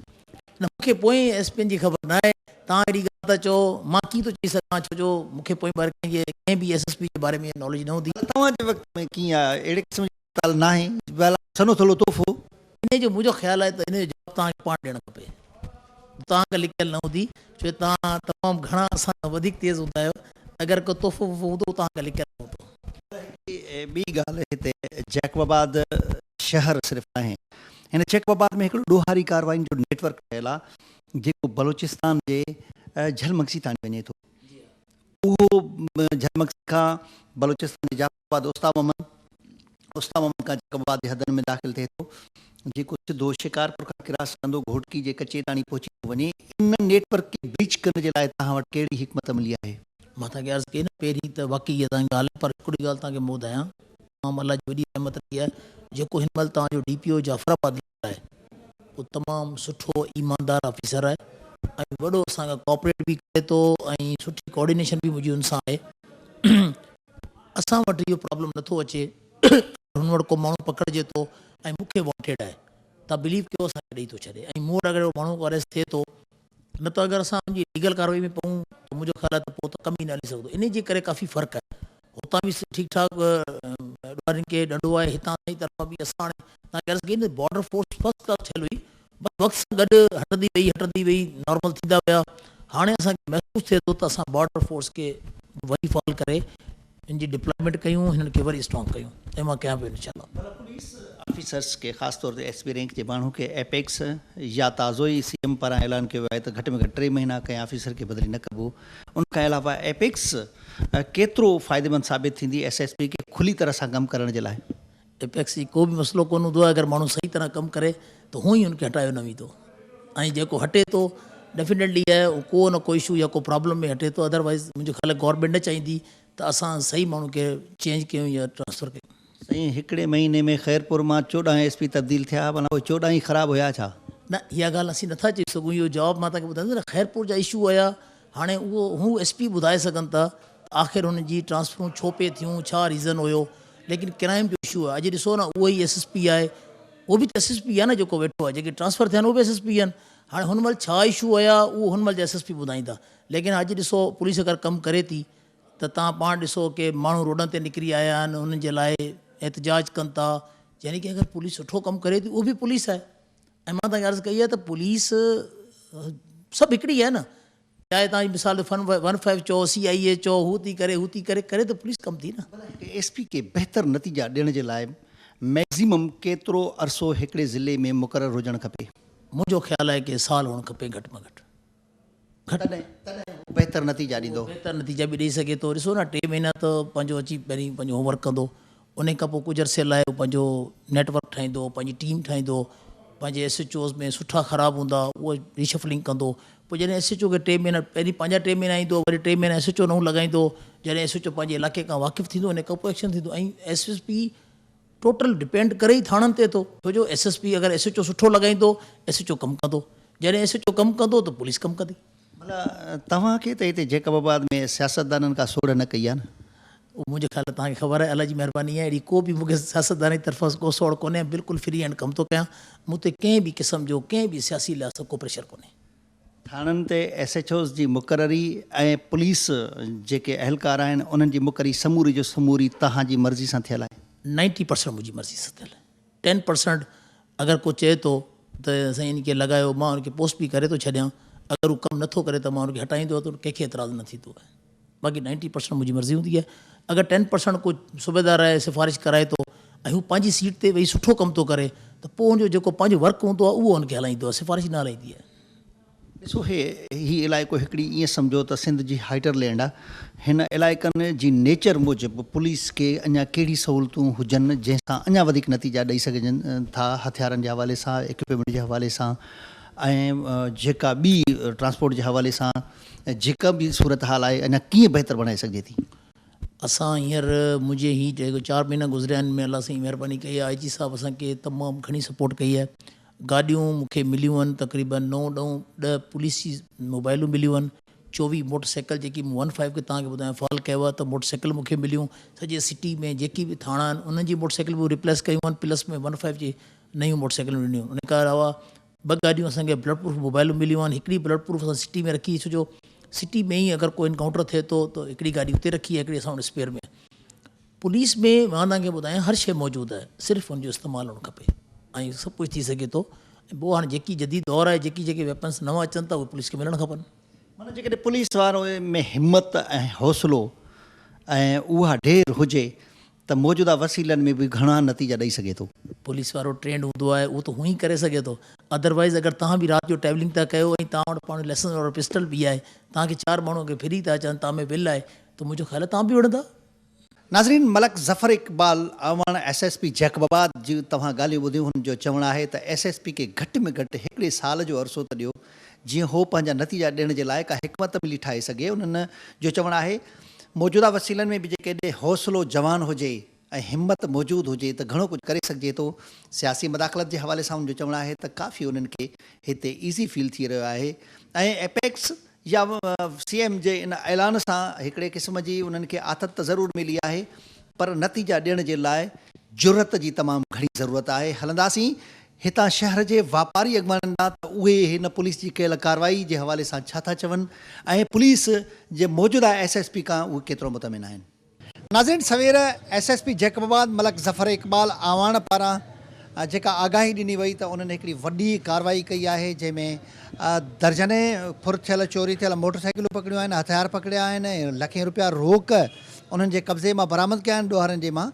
Speaker 2: न, मूंखे पोइ एसपीएन जी ख़बर न आहे। तव्हां अहिड़ी ॻाल्हि था चओ, मां कीअं थो चई सघां, छो जो मूंखे पोइ बार कंहिं बि एसएसपी जे बारे में नॉलेज न हूंदी।
Speaker 1: तव्हांजे वक़्त में कीअं आहे? अहिड़े क़िस्म जी ॻाल्हि न आहे, सनो थोरो तोहफ़ो।
Speaker 2: इन जो मुंहिंजो ख़्यालु आहे त इन जो जवाबु तव्हांखे पाण ॾियणु खपे। तव्हांखे लिकियल न हूंदी, छो तव्हां तमामु घणा असां वधीक तेज़ हूंदा आहियो। अगरि को तोहफ़ो हूंदो तव्हांखे लिकियल न हूंदो।
Speaker 1: ॿी ॻाल्हि हिते जैकबाबाद शहर सिर्फ़ु नाहे, हिन जैकबाबाद में हिकिड़ो ॾोहारी कार्रवाइनि जो नेटवर्क ठहियलु आहे जेको बलोचिस्तान जे झलमक्सी ताईं वञे थो। उहो झलमक्सी खां बलोचिस्तान जे जैकबाबाद उस्तामोमन खां जैकबाबाद जे हदनि में दाख़िल थिए थो, जेको सिधो शिकारपुर खां क्रॉस कंदो घोटकी जे कचे ताणी पहुची थो वञे। इन नेटवर्क खे ब्रीच करण जे लाइ तव्हां वटि कहिड़ी हिकमत मिली आहे?
Speaker 2: मां तव्हांखे अर्ज़ु कई न पहिरीं त वाक़ई इहा तव्हांजी ॻाल्हि आहे, पर हिकिड़ी ॻाल्हि तव्हांखे मूं ॿुधायां, अलाह जी वॾी रहमत रही आहे, जेको हिन महिल तव्हांजो DPO जाफ़राबाद आहे उहो तमामु सुठो ईमानदार ऑफिसर आहे ऐं वॾो असांखां कोऑपरेट बि करे थो ऐं सुठी कोऑर्डिनेशन बि मुंहिंजी हुन सां आहे। असां वटि इहो प्रॉब्लम नथो अचे हुन वटि को माण्हू पकड़िजे थो ऐं मूंखे वॉन्टेड आहे, तव्हां बिलीव कयो असांखे ॾेई थो छॾे, ऐं मूं वटि अगरि माण्हू अरेस्ट थिए थो, न त अगरि असां हुनजी लीगल कार्रवाई में पऊं त मुंहिंजो ख़्यालु आहे त पोइ त कम ई न हली सघंदो। इन जे करे काफ़ी फ़र्क़ु आहे। हुतां बि ठीकु ठाकु ॾोहारियुनि खे ॾंडो आहे, हितां जी तरफ़ां बि असां हाणे तव्हांखे अर्ज़ु कई न, बॉर्डर फोर्स फर्स्ट क्लास ठहियलु हुई, बसि वक़्त सां गॾु हटंदी वई, नॉर्मल थींदा विया। हाणे असांखे महसूसु थिए थो त असां बॉर्डर फोर्स खे वरी फॉल करे इन जी डिप्लॉयमेंट कयूं, हिननि खे वरी स्ट्रॉन्ग कयूं, ऐं मां कयां पियो इनशाअल्लाह।
Speaker 1: पुलिस ऑफिसर्स के ख़ासि तौर ते SP रैंक जे माण्हू खे एपेक्स या ताज़ो ई CM पारां ऐलान कयो आहे त घटि में घटि 3 महीना कंहिं ऑफिसर खे बदिली न कबो। उनखां अलावा एपेक्स केतिरो फ़ाइदेमंद साबित थींदी SSP खे खुली तरह सां कमु करण जे लाइ?
Speaker 2: एपेक्स जी को बि मसइलो कोन हूंदो आहे, अगरि माण्हू सही तरह कमु करे त हूअं ई हुनखे हटायो न वेंदो, ऐं जेको हटे थो डेफिनेटली आहे को न को इशू या को प्रॉब्लम में हटे थो, अदरवाइज़ मुंहिंजो ख़्यालु आहे गवर्नमेंट न चाहींदी त असां सही माण्हू खे चेंज कयूं या ट्रांसफ़र कयूं।
Speaker 1: साईं, हिकिड़े महीने में ख़ैरपुर मां 14 SP तब्दील थिया, माना उहे 14 ई ख़राबु हुया छा? न,
Speaker 2: इहा ॻाल्हि असीं नथा चई सघूं, इहो जवाबु मां तव्हांखे ॿुधाईंदुसि न। ख़ैरपुर जा इशू हुया, हाणे उहो हू SP ॿुधाए सघनि था आख़िर हुन जी ट्रांसफरूं छो पे थियूं, छा रीज़न हुयो, लेकिन क्राइम जो इशू आहे। अॼु ॾिसो न, उहो ई SSP आहे, उहो बि त SSP आहे न जेको वेठो आहे, जेके ट्रांसफर थिया आहिनि उहे बि SSP आहिनि। हाणे हुन महिल छा इशू हुया उहो हुन महिल जा SSP ॿुधाईंदा, लेकिन अॼु ॾिसो पुलिस अगरि कमु करे थी त तव्हां पाण ॾिसो कि माण्हू रोडनि ते निकिरी आया आहिनि, उन्हनि जे लाइ एहतजाज कनि था, यानी कि अगरि पुलिस सुठो कमु करे थी उहो बि पुलिस आहे। ऐं मां तव्हांखे अर्ज़ु कई आहे त पुलिस सभु हिकिड़ी आहे न, चाहे तव्हांजी मिसाल 15 चओ, CIA चओ, हू थी करे त पुलिस कमु थी न।
Speaker 1: SP खे बहितर नतीजा ॾियण जे लाइ मैक्सिमम केतिरो अरसो हिकिड़े ज़िले में मुक़ररु हुजणु खपे?
Speaker 2: मुंहिंजो ख़्यालु आहे कि साल हुअणु खपे घटि में घटि।
Speaker 1: बहितर नतीजा ॾींदो,
Speaker 2: बहितर नतीजा बि ॾेई सघे थो। ॾिसो न, 3 महीना त पंहिंजो अची पहिरीं पंहिंजो होमवर्क कंदो, उन खां पोइ कुझु अरसे लाइ पंहिंजो नेटवर्क ठाहींदो, पंहिंजी टीम ठाहींदो, पंहिंजे SHOs में सुठा ख़राबु हूंदा उहो रीशफलिंग कंदो, पोइ जॾहिं SHO खे 3 महीना पहिरीं पंहिंजा 3 महीना ईंदो, वरी 3 महीना SHO नओं लॻाईंदो, जॾहिं SHO पंहिंजे इलाइक़े खां वाक़िफ़ु थींदो उन खां पोइ एक्शन थींदो। ऐं SSP टोटल डिपेंड करे ई थाणनि ते थो, छो जो SSP अगरि SHO सुठो लॻाईंदो SHO कमु कंदो, जॾहिं SHO कमु कंदो त पुलिस कमु कंदी।
Speaker 1: मतिलबु तव्हांखे त हिते जैकबाबाद में सियासतदाननि खां सोड़ न कई आहे न?
Speaker 2: उहो मुंहिंजे ख़्याल तव्हांखे ख़बर आहे, अल्लाह जी महिरबानी आहे, अहिड़ी को बि मूंखे सियासतदान जी तरफ़ां को सोड़ कोन्हे, बिल्कुलु फ्री हैंड कमु थो कयां, मूं ते कंहिं बि क़िस्म जो कंहिं बि सियासी लिहाज़ सां को प्रेशर कोन्हे। थाणनि
Speaker 1: ते SHOs जी मुक़ररी ऐं पुलिस जेके अहलकार आहिनि उन्हनि जी मुक़ररी समूरी जो समूरी तव्हांजी मर्ज़ी सां थियल आहे?
Speaker 2: 90% मुंहिंजी मर्ज़ी सां थियल आहे। 10% अगरि को चए थो त साईं इनखे लॻायो, मां उनखे पोस्ट बि करे थो छॾियां, अगरि उहो कमु नथो करे त मां उनखे हटाईंदो त कंहिंखे एतिराज़ु न थींदो आहे। बाक़ी 90% मुंहिंजी मर्ज़ी हूंदी आहे। अगरि 10% को सूबेदार आहे सिफ़ारिश कराए थो ऐं हू पंहिंजी सीट ते वेही सुठो कमु थो करे त पोइ हुनजो जेको पंहिंजो वर्क हूंदो आहे उहो हुनखे हलाईंदो आहे, सिफ़ारिश न हलाईंदी आहे।
Speaker 1: ॾिसो, हीउ इलाइक़ो हिकिड़ी ईअं सम्झो त सिंध जी हाइटरलैंड आहे। हिन इलाइक़नि जी नेचर मूजिबि पुलिस खे अञा कहिड़ी सहूलियतूं हुजनि जंहिंसां अञा वधीक नतीजा ॾेई सघजनि था, हथियारनि जे हवाले सां, इक्विपमेंट जे हवाले सां, जेका ॿी ट्रांसपोर्ट जे हवाले सां जेका बि सूरत हाल आहे अञा कीअं बहितर बणाए सघिजे थी?
Speaker 2: असां हींअर मुंहिंजे ही जेको 4 महीना गुज़रिया आहिनि में अलाह साईं महिरबानी कई आहे, आई जी साहब असांखे तमामु घणी सपोर्ट कई आहे। गाॾियूं मूंखे मिलियूं आहिनि, तक़रीबन 9-10 पुलिस जी मोबाइलूं मिलियूं आहिनि, 24 मोटरसाइकिल जेकी मूं 15 खे तव्हांखे ॿुधायां फॉल कयो आहे, त मोटरसाइकिल मूंखे मिलियूं। सॼे सिटी में जेकी बि थाणा आहिनि उन्हनि जी मोटरसाइकिल बि रिप्लेस कयूं आहिनि, प्लस में 15 जी नयूं मोटरसाइकिलूं ॾिनियूं। उन खां अलावा 2 गाॾियूं असांखे ब्लड प्रूफ मोबाइलूं मिलियूं आहिनि। हिकिड़ी ब्लड प्रूफ असां सिटी में रखी, छो सिटी में ई अगरि कोई इनकाउंटर थिए थो त हिकिड़ी गाॾी उते रखी आहे, हिकिड़ी असां वटि स्पेयर में। पुलिस में मां तव्हांखे ॿुधायां हर शइ मौजूदु आहे, सिर्फ़ु हुनजो इस्तेमालु हुअणु खपे ऐं सभु कुझु थी सघे थो। ऐं पोइ हाणे जेकी जदीद दौर आहे, जेके वेपन्स नवां अचनि था उहे पुलिस खे मिलणु खपनि।
Speaker 1: माना जेकॾहिं पुलिस वारो में हिमत ऐं हौसलो ऐं उहा ढेर हुजे त मौजूदा वसीलनि में बि घणा नतीजा ॾेई सघे थो।
Speaker 2: पुलिस वारो ट्रेंड हूंदो आहे, उहो त हूअं ई करे सघे थो। अदरवाइज़ अगरि तव्हां बि राति जो ट्रैवलिंग था कयो ऐं तव्हां वटि पाण लाइसेंस वारो पिस्टल बि आहे, तव्हांखे 4 माण्हू खे फिरी था अचनि, तव्हां में बिल आहे, त मुंहिंजो ख़्यालु आहे तव्हां बि विढ़ंदा।
Speaker 1: नाज़रीन, मलक ज़फ़र इक़बाल आवान SSP जैकबाबाद जी तव्हां ॻाल्हियूं ॿुधियूं। हुन जो चवणु आहे त SSP खे घटि में घटि 1 साल जो अरसो त ॾियो जीअं हो पंहिंजा नतीजा ॾियण जे लाइ का हिकमत मिली ठाहे सघे। उन्हनि जो चवणु आहे मौजूदा वसीलनि में बि जेकॾहिं हौसलो जवान हुजे ऐं हिम्मत मौजूदु हुजे त घणो कुझु करे सघिजे थो। सियासी मदाख़लत जे हवाले सां हुनजो चवणु आहे त काफ़ी उन्हनि खे हिते ईज़ी फील थी रहियो आहे ऐं एपेक्स या CM जे इन ऐलान सां हिकिड़े क़िस्म जी उन्हनि खे आदत त ज़रूरु मिली आहे, पर नतीजा ॾियण जे लाइ जुरत जी तमामु घणी ज़रूरत आहे। हलंदासीं हितां शहर जे वापारी अॻवाननि ॾांहुं त उहे हिन पुलिस जी कयल कार्रवाई जे हवाले सां छा था चवनि ऐं पुलिस जे मौजूदा SSP खां उहे केतिरो मुतमिन आहिनि। नाज़रीन, सवेर SSP जैकबाबाद मलक ज़फ़र इक़बाल आवान पारां जेका आगाही ॾिनी वई त उन्हनि हिकिड़ी वॾी कार्रवाई कई आहे, जंहिंमें दर्जने फुर थियल चोरी थियल मोटरसाइकिलूं पकड़ियूं आहिनि, हथियार पकड़िया आहिनि, लखें रुपया रोक उन्हनि जे कब्ज़े मां बरामद कया आहिनि ॾोहारनि जे मां,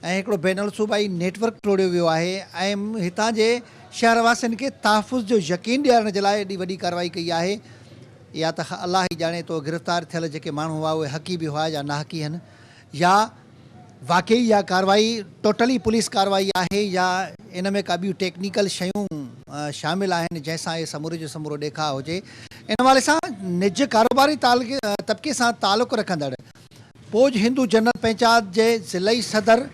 Speaker 1: ऐं हिकिड़ो बैनुल सूबाई नेटवर्क तोड़ियो वियो आहे ऐं हितां जे शहरवासियुनि खे तहफ़ुज़ जो यकीन ॾियारण जे लाइ एॾी वॾी कार्रवाई कई आहे। या त अलाह ई ॼाणे तो गिरफ़्तार थियल जेके माण्हू हुआ उहे हक़ी बि हुआ या नाहक़ी आहिनि, या वाकई इहा कार्रवाई टोटली पुलिस कार्रवाई आहे, या इन में का ॿियूं टेक्निकल शयूं शामिल आहिनि जंहिंसां इहे समूरे जो समूरो ॾेखार हुजे। इन हवाले सां निज कारोबारी तबिके सां तालुक़ु रखंदड़ पोज हिंदू जनरल पंचायत जे ज़िलई सदर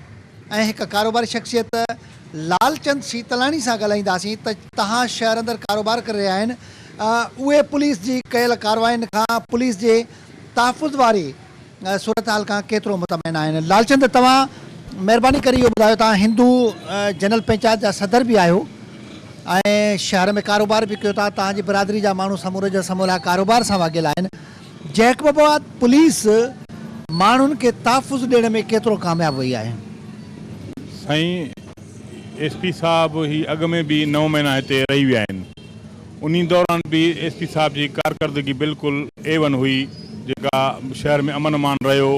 Speaker 1: ऐं हिकु कारोबारी शख़्सियत लालचंद शीतलाणी सां ॻाल्हाईंदासीं त तव्हां शहर अंदरि कारोबार करे रहिया आहिनि, उहे पुलिस जी कयल कार्रवाइनि खां पुलिस जे तहफ़ुज़ वारी सूरत हाल खां केतिरो मुतमिन आहिनि। लालचंद, तव्हां महिरबानी करे इहो ॿुधायो, तव्हां हिंदू जनरल पंचायत जा सदर बि आहियो ऐं शहर में कारोबार बि कयो था, तव्हांजी बिरादरी जा माण्हू समूरे जा समूरा कारोबार सां वाॻियल आहिनि। जैकबाबाद पुलिस माण्हुनि खे तहफ़ुज़ ॾियण में केतिरो कामयाबु वई आहे?
Speaker 3: साईं, SP साहब ही अॻ में बि 9 महीना हिते रही विया आहिनि। उन दौरान बि SP साहब जी कारकर्दगी बिल्कुलु A1 हुई, जेका शहर में अमन अमान रहियो।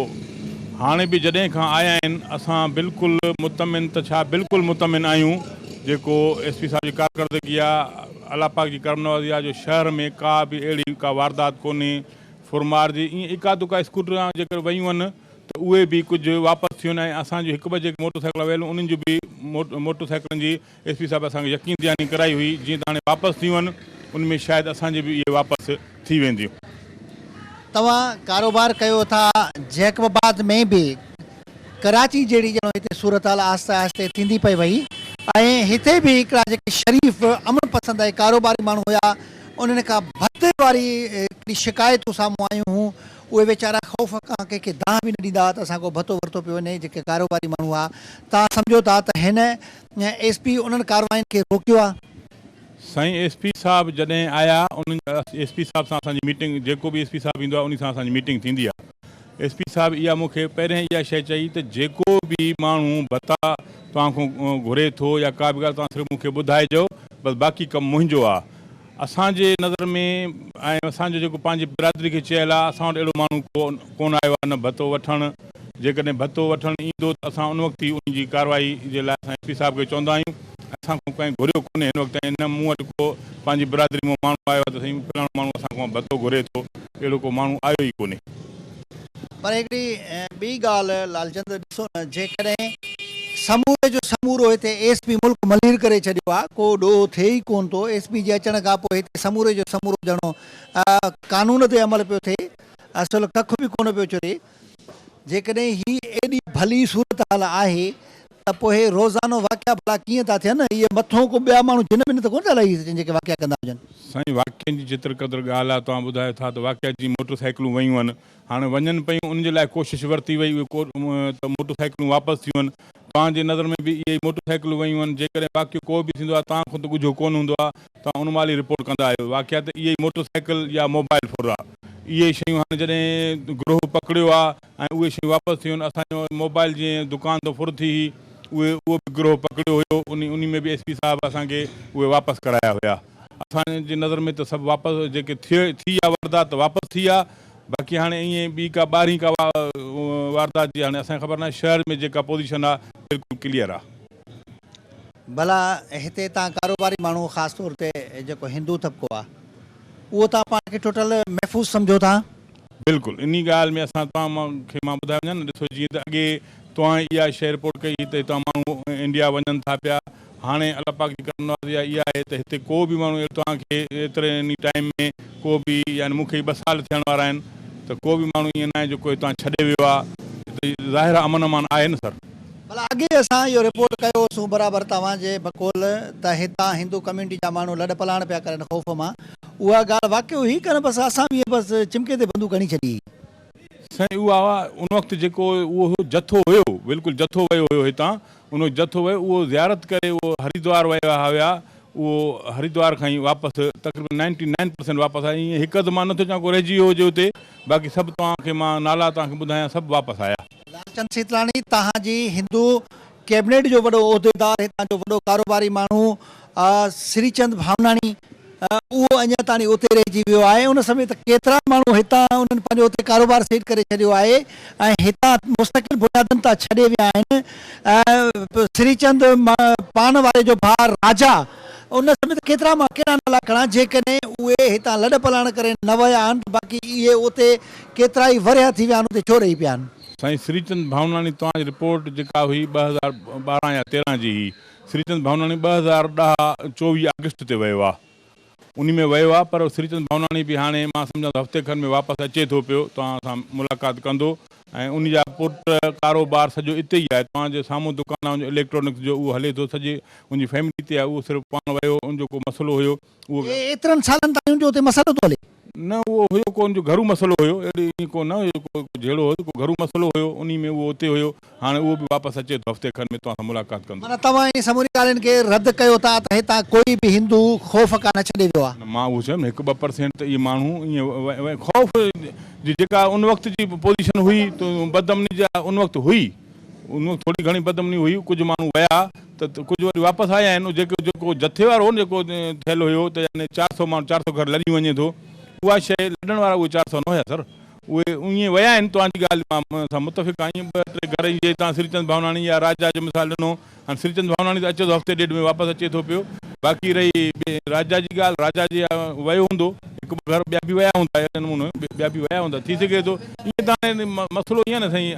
Speaker 3: हाणे बि जॾहिं खां आया आहिनि असां बिल्कुलु मुतमिन त छा बिल्कुलु मुतमिन आहियूं। जेको SP साहब जी कारकर्दगी आहे, अल्लाह पाक जी करमनवाज़ी आहे जो शहर में का बि अहिड़ी का वारदात कोन्हे। फुरमार जी ईअं इका दुका स्कूटर जेकर वयूं आहिनि त उहे बि कुझु वापसि थियूं आहिनि। ऐं असांजो 1 बजे मोटरसाइकिल वियल उन्हनि जूं बि मोटरसाइकिलनि जी SP साहब असांखे यकीन दयानी कराई हुई, जीअं त हाणे वापसि थियूं आहिनि, उनमें शायदि असांजी बि इहे वापसि थी वेंदियूं।
Speaker 1: तव्हां कारोबार कयो था जैकबाबाद में बि, कराची जहिड़ी ॼणो हिते सूरत हाल आहिस्ते आहिस्ते थींदी पई वई, ऐं हिते बि हिकिड़ा जेके शरीफ़ अमन पसंद ऐं कारोबारी माण्हू हुया उन्हनि खां भते वारी हिकिड़ी शिकायतूं साम्हूं आयूं हुयूं। उहे वीचारा ख़ौफ़ खां कंहिंखे दाह बि न ॾींदा त असांखो भतो वरितो पियो वञे। जेके कारोबारी माण्हू हुआ, तव्हां सम्झो था त हिन SP उन्हनि कार्रवाइनि खे रोकियो आहे?
Speaker 3: साईं, SP साहब जॾहिं आया, उन्हनि SP साहब सां असांजी मीटिंग, जेको बि SP साहब ईंदो आहे उन सां असांजी मीटिंग थींदी आहे। SP साहब इहा मूंखे पहिरियों इहा शइ चई त जेको बि माण्हू भत्ता तव्हांखां घुरे थो या का बि ॻाल्हि, तव्हां सिर्फ़ु मूंखे ॿुधाइजो, बसि बाक़ी कमु मुंहिंजो आहे। असांजे नज़र में ऐं असांजो जेको पंहिंजी बिरादरी खे चयल आहे, असां वटि अहिड़ो माण्हू कोन आयो आहे न भत्तो वठणु। जेकॾहिं भत्तो वठणु ईंदो त असां उन वक़्तु ई उन जी कार्रवाई जे लाइ असां SP साहब खे चवंदा आहियूं। असांखां कंहिं घुरियो कोन्हे हिन वक़्तु, न मूं वटि को पंहिंजी बिरादरी मां माण्हू आयो आहे त साईं फलाणो माण्हू असांखां भत्तो घुरे थो, अहिड़ो को माण्हू आयो ई कोन्हे।
Speaker 1: पर हिकिड़ी ॿी ॻाल्हि लालचंद, ॾिसो न, जेकॾहिं समूरे जो समूरो हिते एसपी मुल्क मलीर करे छॾियो आहे, को ॾोह थिए ई कोन थो। एसपी जे अचण खां पोइ हिते समूरे जो समूरो ॼणो कानून ते अमल पियो थिए, असुल कख बि कोन पियो चुरे। जेकॾहिं ही एॾी भली सूरत हाल आहे त पोइ हे रोज़ानो वाक़िया भला कीअं था थियनि? इहे मथों को ॿिया माण्हू जिन बिन त कोन था लही जेके वाक़िया कंदा हुजनि?
Speaker 3: साईं वाक़िअनि जी जेतिरे क़दुरु ॻाल्हि आहे, तव्हां ॿुधायो था त वाक़िया जी मोटरसाइकिलूं वयूं आहिनि, हाणे वञनि पियूं, उन जे लाइ कोशिशि वरिती वई, उहे त मोटरसाइकिलूं वापसि थियूं आहिनि। तव्हांजे नज़र में बि इहे मोटरसाइकिलूं वयूं आहिनि, जेकॾहिं वाक़ियो को बि थींदो आहे तव्हां ख़ुदि ॻुझो कोन हूंदो आहे, तव्हां उन महिल ई रिपोर्ट कंदा आहियो। वाक़िया त इहे ई मोटरसाइकिल या मोबाइल फोन आहे, इहे शयूं हाणे जॾहिं गिरोह पकड़ियो आहे ऐं उहे शयूं वापसि थियूं आहिनि। असांजो मोबाइल जीअं दुकान त फुर थी उहो बि गिरोह पकड़ियो हुयो, उन में बि एसपी साहिबु असांखे उहे वापसि कराया हुया। असांजी नज़र में त सभु वापसि जेके थी आहे वारदात वापसि थी आहे। बाक़ी हाणे ईअं ॿी का ॿारहीं का वारदात जी हाणे असांखे ख़बर न आहे। शहर में जेका पोज़ीशन आहे बिल्कुलु क्लियर आहे।
Speaker 1: भला हिते तव्हां कारोबारी माण्हू ख़ासि तौर ते जेको हिंदू तबिको आहे उहो तव्हां पाण खे टोटल महफ़ूज़ सम्झो था?
Speaker 3: बिल्कुलु इन ॻाल्हि में असां तव्हांखे मां ॿुधायो वञा न, ॾिसो जीअं त अॻे तव्हां इहा शइ रिपोर्ट कई त हितां माण्हू इंडिया वञनि था पिया। हाणे अलाह पाक जी करम नवाज़ी इहा आहे त हिते को बि माण्हू तव्हांखे एतिरे टाइम में को बि, यानी मूंखे 2 साल थियण वारा आहिनि, त को बि माण्हू ईअं न आहे जेको हितां छॾे वियो आहे। ज़ाहिर अमन अमान आहे न सर।
Speaker 1: भला अॻे असां इहो रिपोर्ट कयोसीं बराबरि तव्हांजे बकोल त हितां हिंदू कम्यूनिटी जा माण्हू लॾ पलाण पिया करनि ख़ौफ़ मां, उहा ॻाल्हि वाक़ियो हुई कर बसि असां बि बसि चिमके ते बंदूक हणी छॾी?
Speaker 3: साईं उहा उन वक़्तु जेको उहो जथो हुयो, बिल्कुलु जथो वियो हुयो हितां, उन जथो वियो उहो ज़ियारत करे उहो हरिद्वार विया हुया। उहो हरिद्वार खां ई वापसि तक़रीबन 99% वापसि आया। ईअं हिकु अधु मां नथो चवां को रहिजी वियो हुजे हुते, बाक़ी सभु तव्हांखे मां नाला तव्हांखे ॿुधायां, सभु वापसि आया।
Speaker 1: लालचंद सीतलाणी तव्हांजी हिंदू कैबिनेट जो वॾो उहिदेदार, हितां जो वॾो कारोबारी माण्हू श्रीचंद भावनाणी, उहो अञा ताईं उते रहिजी वियो आहे। उन समय त केतिरा माण्हू हितां उन्हनि पंहिंजो उते कारोबार सेट करे छॾियो आहे ऐं हितां मुस्तक़िल बुनियादनि तां छॾे विया आहिनि। श्रीचंद पान वारे जो भाउ राजा, उन समय त केतिरा मां कहिड़ा नाला खणा, जेकॾहिं उहे हितां लॾ पलाण करे न विया आहिनि, बाक़ी इहे उते केतिरा ई वरिया थी विया आहिनि, उते छो रही पिया आहिनि?
Speaker 3: साईं श्रीचंद भावनाणी तव्हांजी रिपोर्ट जेका हुई 2012 या 13 जी हुई। श्रीचंद भावनाणी 2024 अगस्त ते वियो आहे, उन में वियो आहे। पर श्रीचंद भावनाणी बि हाणे मां सम्झां थो हफ़्ते खनि में वापसि अचे थो पियो, तव्हां सां मुलाक़ात कंदो ऐं उन जा पुट कारोबार सॼो इते ई आहे। तव्हांजे साम्हूं दुकान आहे इलेक्ट्रॉनिक्स जो, उहो हले थो, सॼे उनजी फैमिली ते आहे। उहो सिर्फ़ु पाण वियो, उनजो को मसइलो हुयो उहो
Speaker 1: एतिरनि सालनि ताईं जो उते मसइलो थो हले?
Speaker 3: न, उहो हुयो कोन जो घरू मसइलो हुयो, अहिड़ी को न हुयो को जहिड़ो हुयो, को घरू मसइलो हुयो, उन में उहो उते हुयो। हाणे उहो बि वापसि अचे थो, हफ़्ते खनि में तव्हां सां मुलाक़ात कंदो।
Speaker 1: माना तव्हां इन समूरी ॻाल्हियुनि खे रद्द कयो था त हितां कोई बि हिंदू ख़ौफ़ खां न छॾे वियो आहे?
Speaker 3: मां उहो चयुमि 1-2% त इहे माण्हू ईअं ख़ौफ़ जी जेका उन वक़्त जी पोज़ीशन हुई त बदअमनी जा उन वक़्तु हुई, उन वक़्तु थोरी घणी बदअमनी हुई। कुझु माण्हू विया त कुझु वरी वापसि आया आहिनि। जेको जथे वारो हो न, जेको थियलु हुयो त यानी 400 माण्हू 400 घर लॾी वञे थो, उहा शइ लॾण वारा उहे 400 न हुया सर, उहे ईअं विया आहिनि। तव्हांजी ॻाल्हि मां सां मुतफ़िक़ आहियां। 2-3 घर जे तव्हां श्रीचंद भावनाणी या राजा जो मिसाल ॾिनो, हाणे श्रीचंद भावनाणी त अचे थो हफ़्ते ॾेढ में वापसि अचे थो पियो। बाक़ी रही राजा जी ॻाल्हि, राजा जी वियो हूंदो, 1-2 घर ॿिया बि विया हूंदा, अहिड़े नमूने ॿिया बि विया हूंदा, थी सघे थो। ईअं त हाणे मसइलो ईअं न साईं,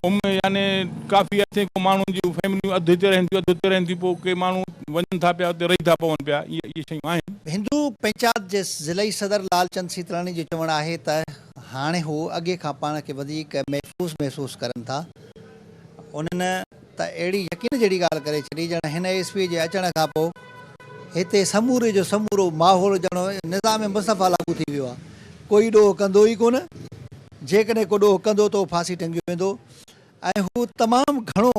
Speaker 3: यानी काफ़ी अचे को माण्हुनि जूं फैमिलियूं अधु हिते रहनि थियूं, अधु हुते रहनि थियूं, पोइ के माण्हू वञनि था पिया, उते रही था पवनि पिया, इहे शयूं आहिनि।
Speaker 1: हिंदू पंचायत जे ज़िलई सदर लालचंद सीतलाणी जो चवणु आहे त हाणे हू अॻे खां पाण खे वधीक महसूसु करनि था। उन्हनि त अहिड़ी यकीन जहिड़ी ॻाल्हि करे छॾी ॼण हिन एसपी जे अचण खां पोइ हिते समूरे जो समूरो माहौल ॼण निज़ाम मुस्तफ़ा लागू थी वियो आहे। कोई ॾोह कंदो ई कोन, जेकॾहिं को ॾोह कंदो त उहो फांसी टंगियो वेंदो। ऐं हू तमामु घणो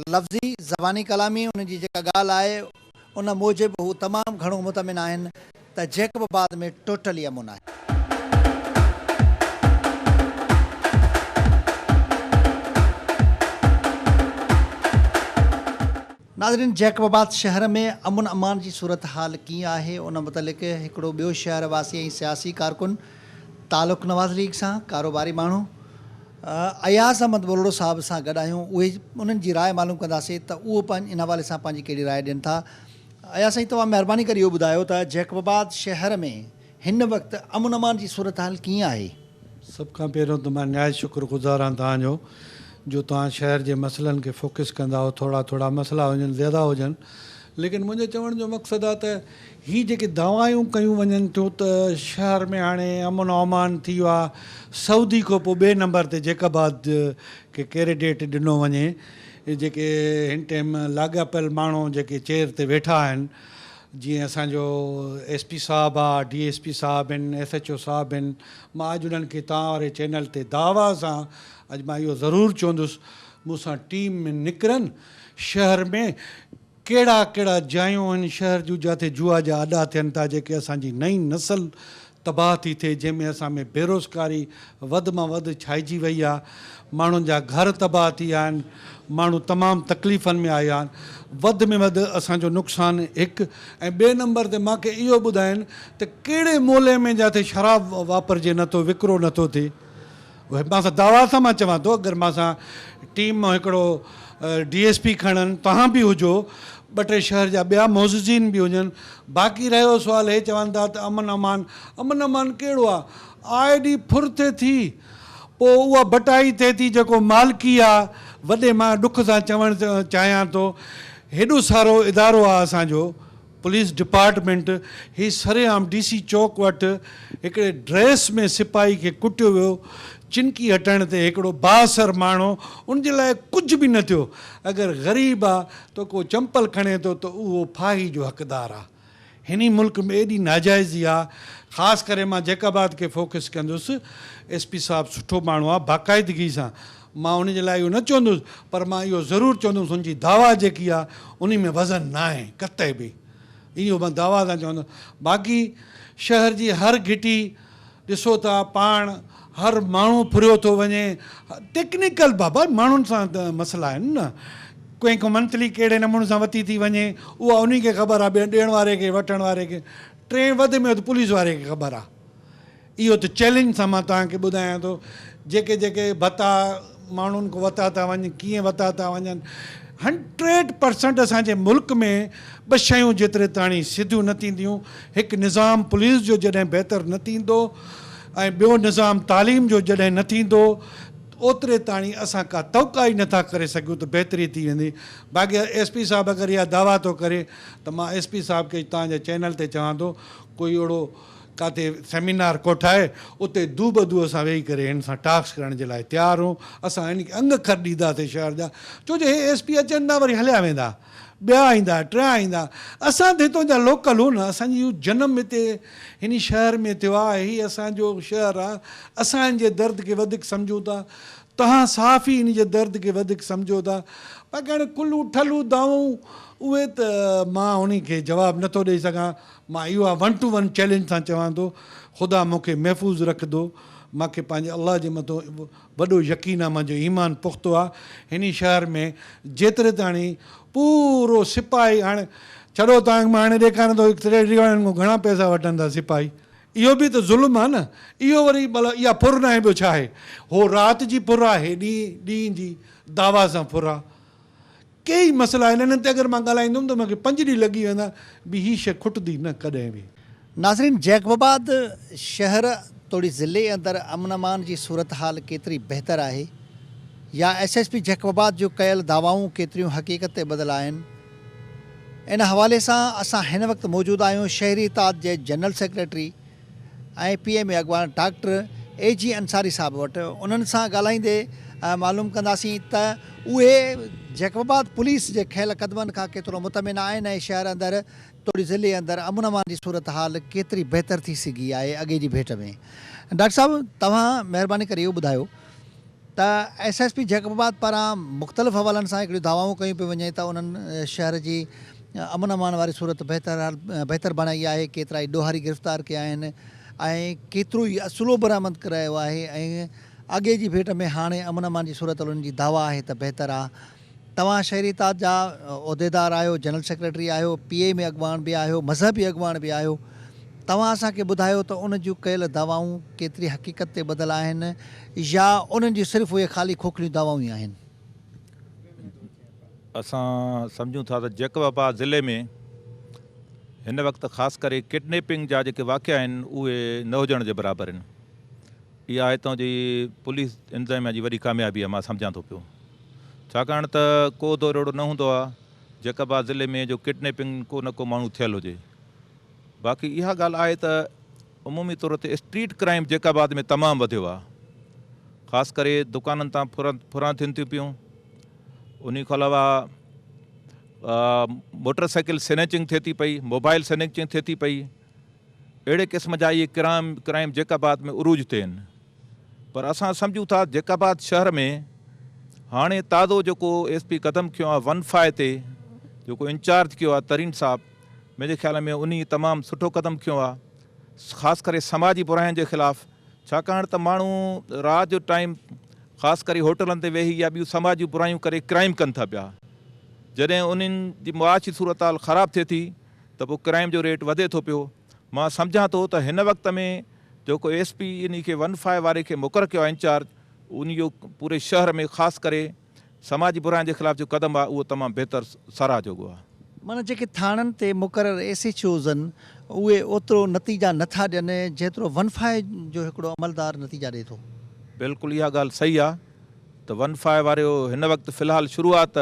Speaker 1: लफ़्ज़ी ज़बानी कलामी उनजी जेका ॻाल्हि आहे उन मूजिबि हू तमामु घणो मुतमिन आहिनि त जैकबाबाद में टोटली अमुन आहे। नाज़रीन, जैकबाबाद शहर में अमुन अमान जी सूरत हाल कीअं आहे, उन मुतलिक़ हिकिड़ो ॿियो शहर वासी ऐं सियासी कारकुन तालुक़ नवाज़ लीग सां कारोबारी माण्हू अयाज़ अहमद बोलड़ो साहब सां गॾु आहियूं। उहे उन्हनि जी राय मालूम कंदासीं त उहो इन हवाले सां पंहिंजी कहिड़ी राय ॾियनि था। अयाज़ साईं, तव्हां महिरबानी करे इहो ॿुधायो त जैकबाबाद शहर में हिन वक़्तु अमुन अमान जी सूरत हाल कीअं आहे?
Speaker 4: सभ खां पहिरियों त मां न्याय शुक्रगुज़ार आहियां तव्हांजो जो तव्हां शहर जे मसइलनि खे फोकस कंदा हो, थोरा थोरा मसइला हुजनि, ज़्यादा हुजनि, लेकिन मुंहिंजे चवण जो मक़सदु आहे त ही जेके दवायूं कयूं वञनि थियूं त शहर में हाणे अमन अमान थी वियो आहे। सऊदी खां पोइ ॿिए नंबर ते जैकबाद खे कैंडिडेट ॾिनो वञे। जेके हिन टाइम लाॻापियल माण्हू जेके चेयर ते वेठा आहिनि, जीअं असांजो SP साहबु आहे, DSP साहब आहिनि, SHO साहब आहिनि, मां अॼु उन्हनि खे तव्हां वारे चैनल ते दावा सां अॼु मां इहो ज़रूरु चवंदुसि, मूंसां टीम में निकिरनि, शहर में कहिड़ा कहिड़ा जायूं आहिनि शहर जूं जिते जुआ जा अॾा थियनि था, जेके असांजी नई नसल तबाह थी थिए, जंहिंमें असां में बेरोज़गारी वधि मां वधि छाइजी वई आहे, माण्हुनि जा घर तबाह थी विया आहिनि, माण्हू तमामु तकलीफ़ुनि में आया आहिनि। वधि में वधि असांजो नुक़सानु हिकु, ऐं ॿिए नंबर ते मूंखे इहो ॿुधाइनि त कहिड़े मोले में जिते शराब वापरिजे नथो, विकिरो नथो थिए। उहे मां सां दावा सां मां चवां थो, अगरि मां सां टीम मां हिकिड़ो DSP खणनि, तव्हां बि हुजो, ॿ टे शहर जा ॿिया मोज़िज़ीन बि हुजनि। बाक़ी रहियो सुवालु हे चवनि था त अमन अमान कहिड़ो आहे? आए ॾींहुं फुर थिए थी, पोइ उहा बटाई थिए थी, जेको मालिकी आहे, वॾे मां ॾुख सां चवणु चाहियां थो, हेॾो सारो इदारो आहे असांजो पुलिस डिपार्टमेंट, ही सरेआम DC चौक वटि हिकिड़े ड्रेस में सिपाही खे कुटियो वियो, चिनकी हटण ते हिकिड़ो बासर माण्हू, उनजे लाइ कुझु बि न थियो। अगरि ग़रीब आहे त को चंपल खणे थो त उहो फाही जो हक़दारु आहे। हिन मुल्क में एॾी नाजाइज़ी आहे। ख़ासि करे मां जैकबाद खे फोकस कंदुसि। SP साहबु सुठो माण्हू आहे, बाक़ाइदगी सां, मां उन जे लाइ इहो न चवंदुसि, पर मां इहो ज़रूरु चवंदुसि हुनजी दावा जेकी आहे उन में वज़न न आहे कतई बि, इहो मां दावा सां चवंदुसि। बाक़ी शहर जी हर घिटी ॾिसो था, पाण हर माण्हू फुरियो थो वञे, टेक्निकल बाबा माण्हुनि सां त मसइला आहिनि न, कंहिंखो मंथली कहिड़े नमूने सां वरिती थी वञे, उहा उन खे ख़बर आहे, ॿिए ॾियण वारे खे, वठण वारे खे, टे वधि में वधि पुलिस वारे खे ख़बर आहे। इहो त चैलेंज सां मां तव्हांखे ॿुधायां थो। जेके जेके भत्ता माण्हुनि को वरिता था वञनि, कीअं वरिता था वञनि, 100% असांजे मुल्क में ॿ शयूं जेतिरे ताणी सिधियूं न थींदियूं, हिकु निज़ाम पुलिस जो जॾहिं बहितरु न थींदो, ऐं ॿियो निज़ाम तालीम जो जॾहिं न थींदो, ओतिरे ताणी असां का तवका ई नथा करे सघूं त बहितरी थी वेंदी। बाक़ी SP साहबु अगरि इहा दावा थो करे त मां SP साहब खे तव्हांजे चैनल ते चवां थो, कोई अहिड़ो किथे सेमिनार कोठाए, उते दूबदू असां वेही करे हिन सां टास्क करण जे लाइ तयारु हूं। असां हिन खे अंग खर ॾींदासीं शहर जा, छो जो हे SP अचनि था, वरी हलिया वेंदा, ॿिया ईंदा, टिया ईंदा। असां त हितां जा लोकल हो न, असांजी इहो जनम हिते हिन शहर में थियो आहे, हीउ असांजो शहर आहे, असां हिन जे दर्द खे वधीक सम्झूं था, तव्हां साफ़ ई हिन जे दर्द खे वधीक सम्झो था। बाक़ी हाणे कुलू ठलू दाऊं उहे त मां उन खे जवाबु नथो ॾेई सघां। मां इहो आहे 1 to 1 चैलेंज सां चवां थो, ख़ुदा मूंखे महफ़ूज़ रखंदो, मूंखे पंहिंजे अलाह जे मथां वॾो यकीन आहे, मुंहिंजो ईमान पुख़्तो आहे। हिन शहर में जेतिरे ताणी पूरो सिपाही, हाणे छॾो तव्हांखे मां हाणे ॾेखारियां थो, सेक्रेटरी वारनि खां घणा पैसा वठनि था सिपाही, इहो बि त ज़ुल्म आहे न। इहो वरी भला इहा फुर न आहे, ॿियो छा आहे? हो राति जी फुर आहे, ॾींहं जी दावा सां फुर आहे। कई मसइला आहिनि, हिननि ते अगरि मां ॻाल्हाईंदुमि त मूंखे 5 ॾींहं लॻी वेंदा, बि हीअ शइ खुटंदी न कॾहिं बि।
Speaker 1: नाज़रीन, जैकबाबाद शहर तोड़ी ज़िले अंदरि अमन अमान जी सूरत हाल केतिरी बहितर आहे, या SSP जैकबाबाद जो कयल दावाऊं केतिरियूं हक़ीक़त ते बदल आहिनि, इन हवाले सां असां हिन वक़्तु मौजूदु आहियूं शहरी इताद जे जनरल सेक्रेटरी ऐं PA में अॻवान डॉक्टर AG अंसारी साहब वटि। उन्हनि सां ॻाल्हाईंदे मालूम कंदासीं त उहे जैकबाबाद पुलिस जे खयल क़दमनि खां केतिरो मुतमिन आहिनि, ऐं शहर अंदरि तोड़ी ज़िले अंदरि अमन अमान जी सूरत हाल केतिरी बहितर थी सघी आहे अॻे जी भेट में। डॉक्टर साहब, तव्हां महिरबानी करे इहो ॿुधायो त SSP जैकबाबाद पारां मुख़्तलिफ़ हवालनि सां हिकिड़ियूं दावाऊं कयूं पियूं वञे त उन्हनि शहर जी अमन अमान वारी सूरत बहितर बणाई आहे, केतिरा ई ॾोहारी गिरफ़्तार कया आहिनि, ऐं केतिरो ई असुलो बरामद करायो आहे, ऐं अॻे जी भेट में हाणे अमन अमान जी सूरत उन्हनि जी दावा आहे त बहितर आहे। तव्हां शहरी इताद जा उहिदेदार आहियो, जनरल सेक्रेटरी आहियो, PA में अॻवान बि आहियो, मज़हबी अॻवान बि आहियो, तव्हां असांखे ॿुधायो त उन जूं कयल दवाऊं केतिरी हक़ीक़त ते बदल आहिनि, या उन्हनि जी सिर्फ़ु उहे ख़ाली खोखलियूं दवाऊं ई आहिनि?
Speaker 5: असां सम्झूं था त जैकबाबाद ज़िले में हिन वक़्तु ख़ासि करे किडनैपिंग जा जेके वाक़िया आहिनि उहे न हुजण जे बराबरि आहिनि। इहा हितां जी पुलिस इंतज़ामिया जी वॾी कामयाबी आहे, मां सम्झां थो पियो। छाकाणि त को दौर अहिड़ो न हूंदो आहे जैकबाद ज़िले में जो किडनैपिंग को न को माण्हू थियल हुजे। बाक़ी इहा ॻाल्हि आहे त उमूमी तौर ते स्ट्रीट क्राइम जैकाबाद में तमामु वधियो आहे। ख़ासि करे दुकाननि तां फुरां थियनि थियूं पियूं। उन खां अलावा मोटरसाइकिल स्नैचिंग थिए थी पई, मोबाइल स्नैचिंग थिए थी पई। अहिड़े क़िस्म जा इहे क्राइम जैकाबाद में उरूज ते आहिनि। पर असां सम्झूं था जैकाबाद शहर में हाणे ताज़ो जेको SP क़दम खयो आहे 15 ते जेको इंचार्ज कयो आहे तरीन साहब, मुंहिंजे ख़्याल में उन तमामु सुठो क़दम खयो आहे, ख़ासि करे समाजी बुराइनि जे ख़िलाफ़ु। छाकाणि त माण्हू राति जो टाइम ख़ासि करे होटलनि ते वेही या ॿियूं समाजी बुराइयूं करे क्राइम कनि था पिया। जॾहिं उन्हनि जी मुआशी सूरत हाल ख़राबु थिए थी त पोइ क्राइम जो रेट वधे थो पियो। मां सम्झां थो त हिन वक़्त में जेको SP इन खे 15 वारे खे मुक़ररु कयो आहे इंचार्ज, उन जो पूरे शहर में ख़ासि करे समाजी बुराइनि जे ख़िलाफ़ जो क़दम आहे उहो तमामु बहितरु साराह जोॻो आहे।
Speaker 1: माना जेके थाणनि ते मुक़ररु SHOs आहिनि उहे ओतिरो नतीजा नथा ॾियनि जेतिरो 15 जो हिकिड़ो अमलदार नतीजा ॾिए थो।
Speaker 5: बिल्कुलु इहा ॻाल्हि सही आहे त 15 वारो हिन वक़्तु फ़िलहालु शुरूआत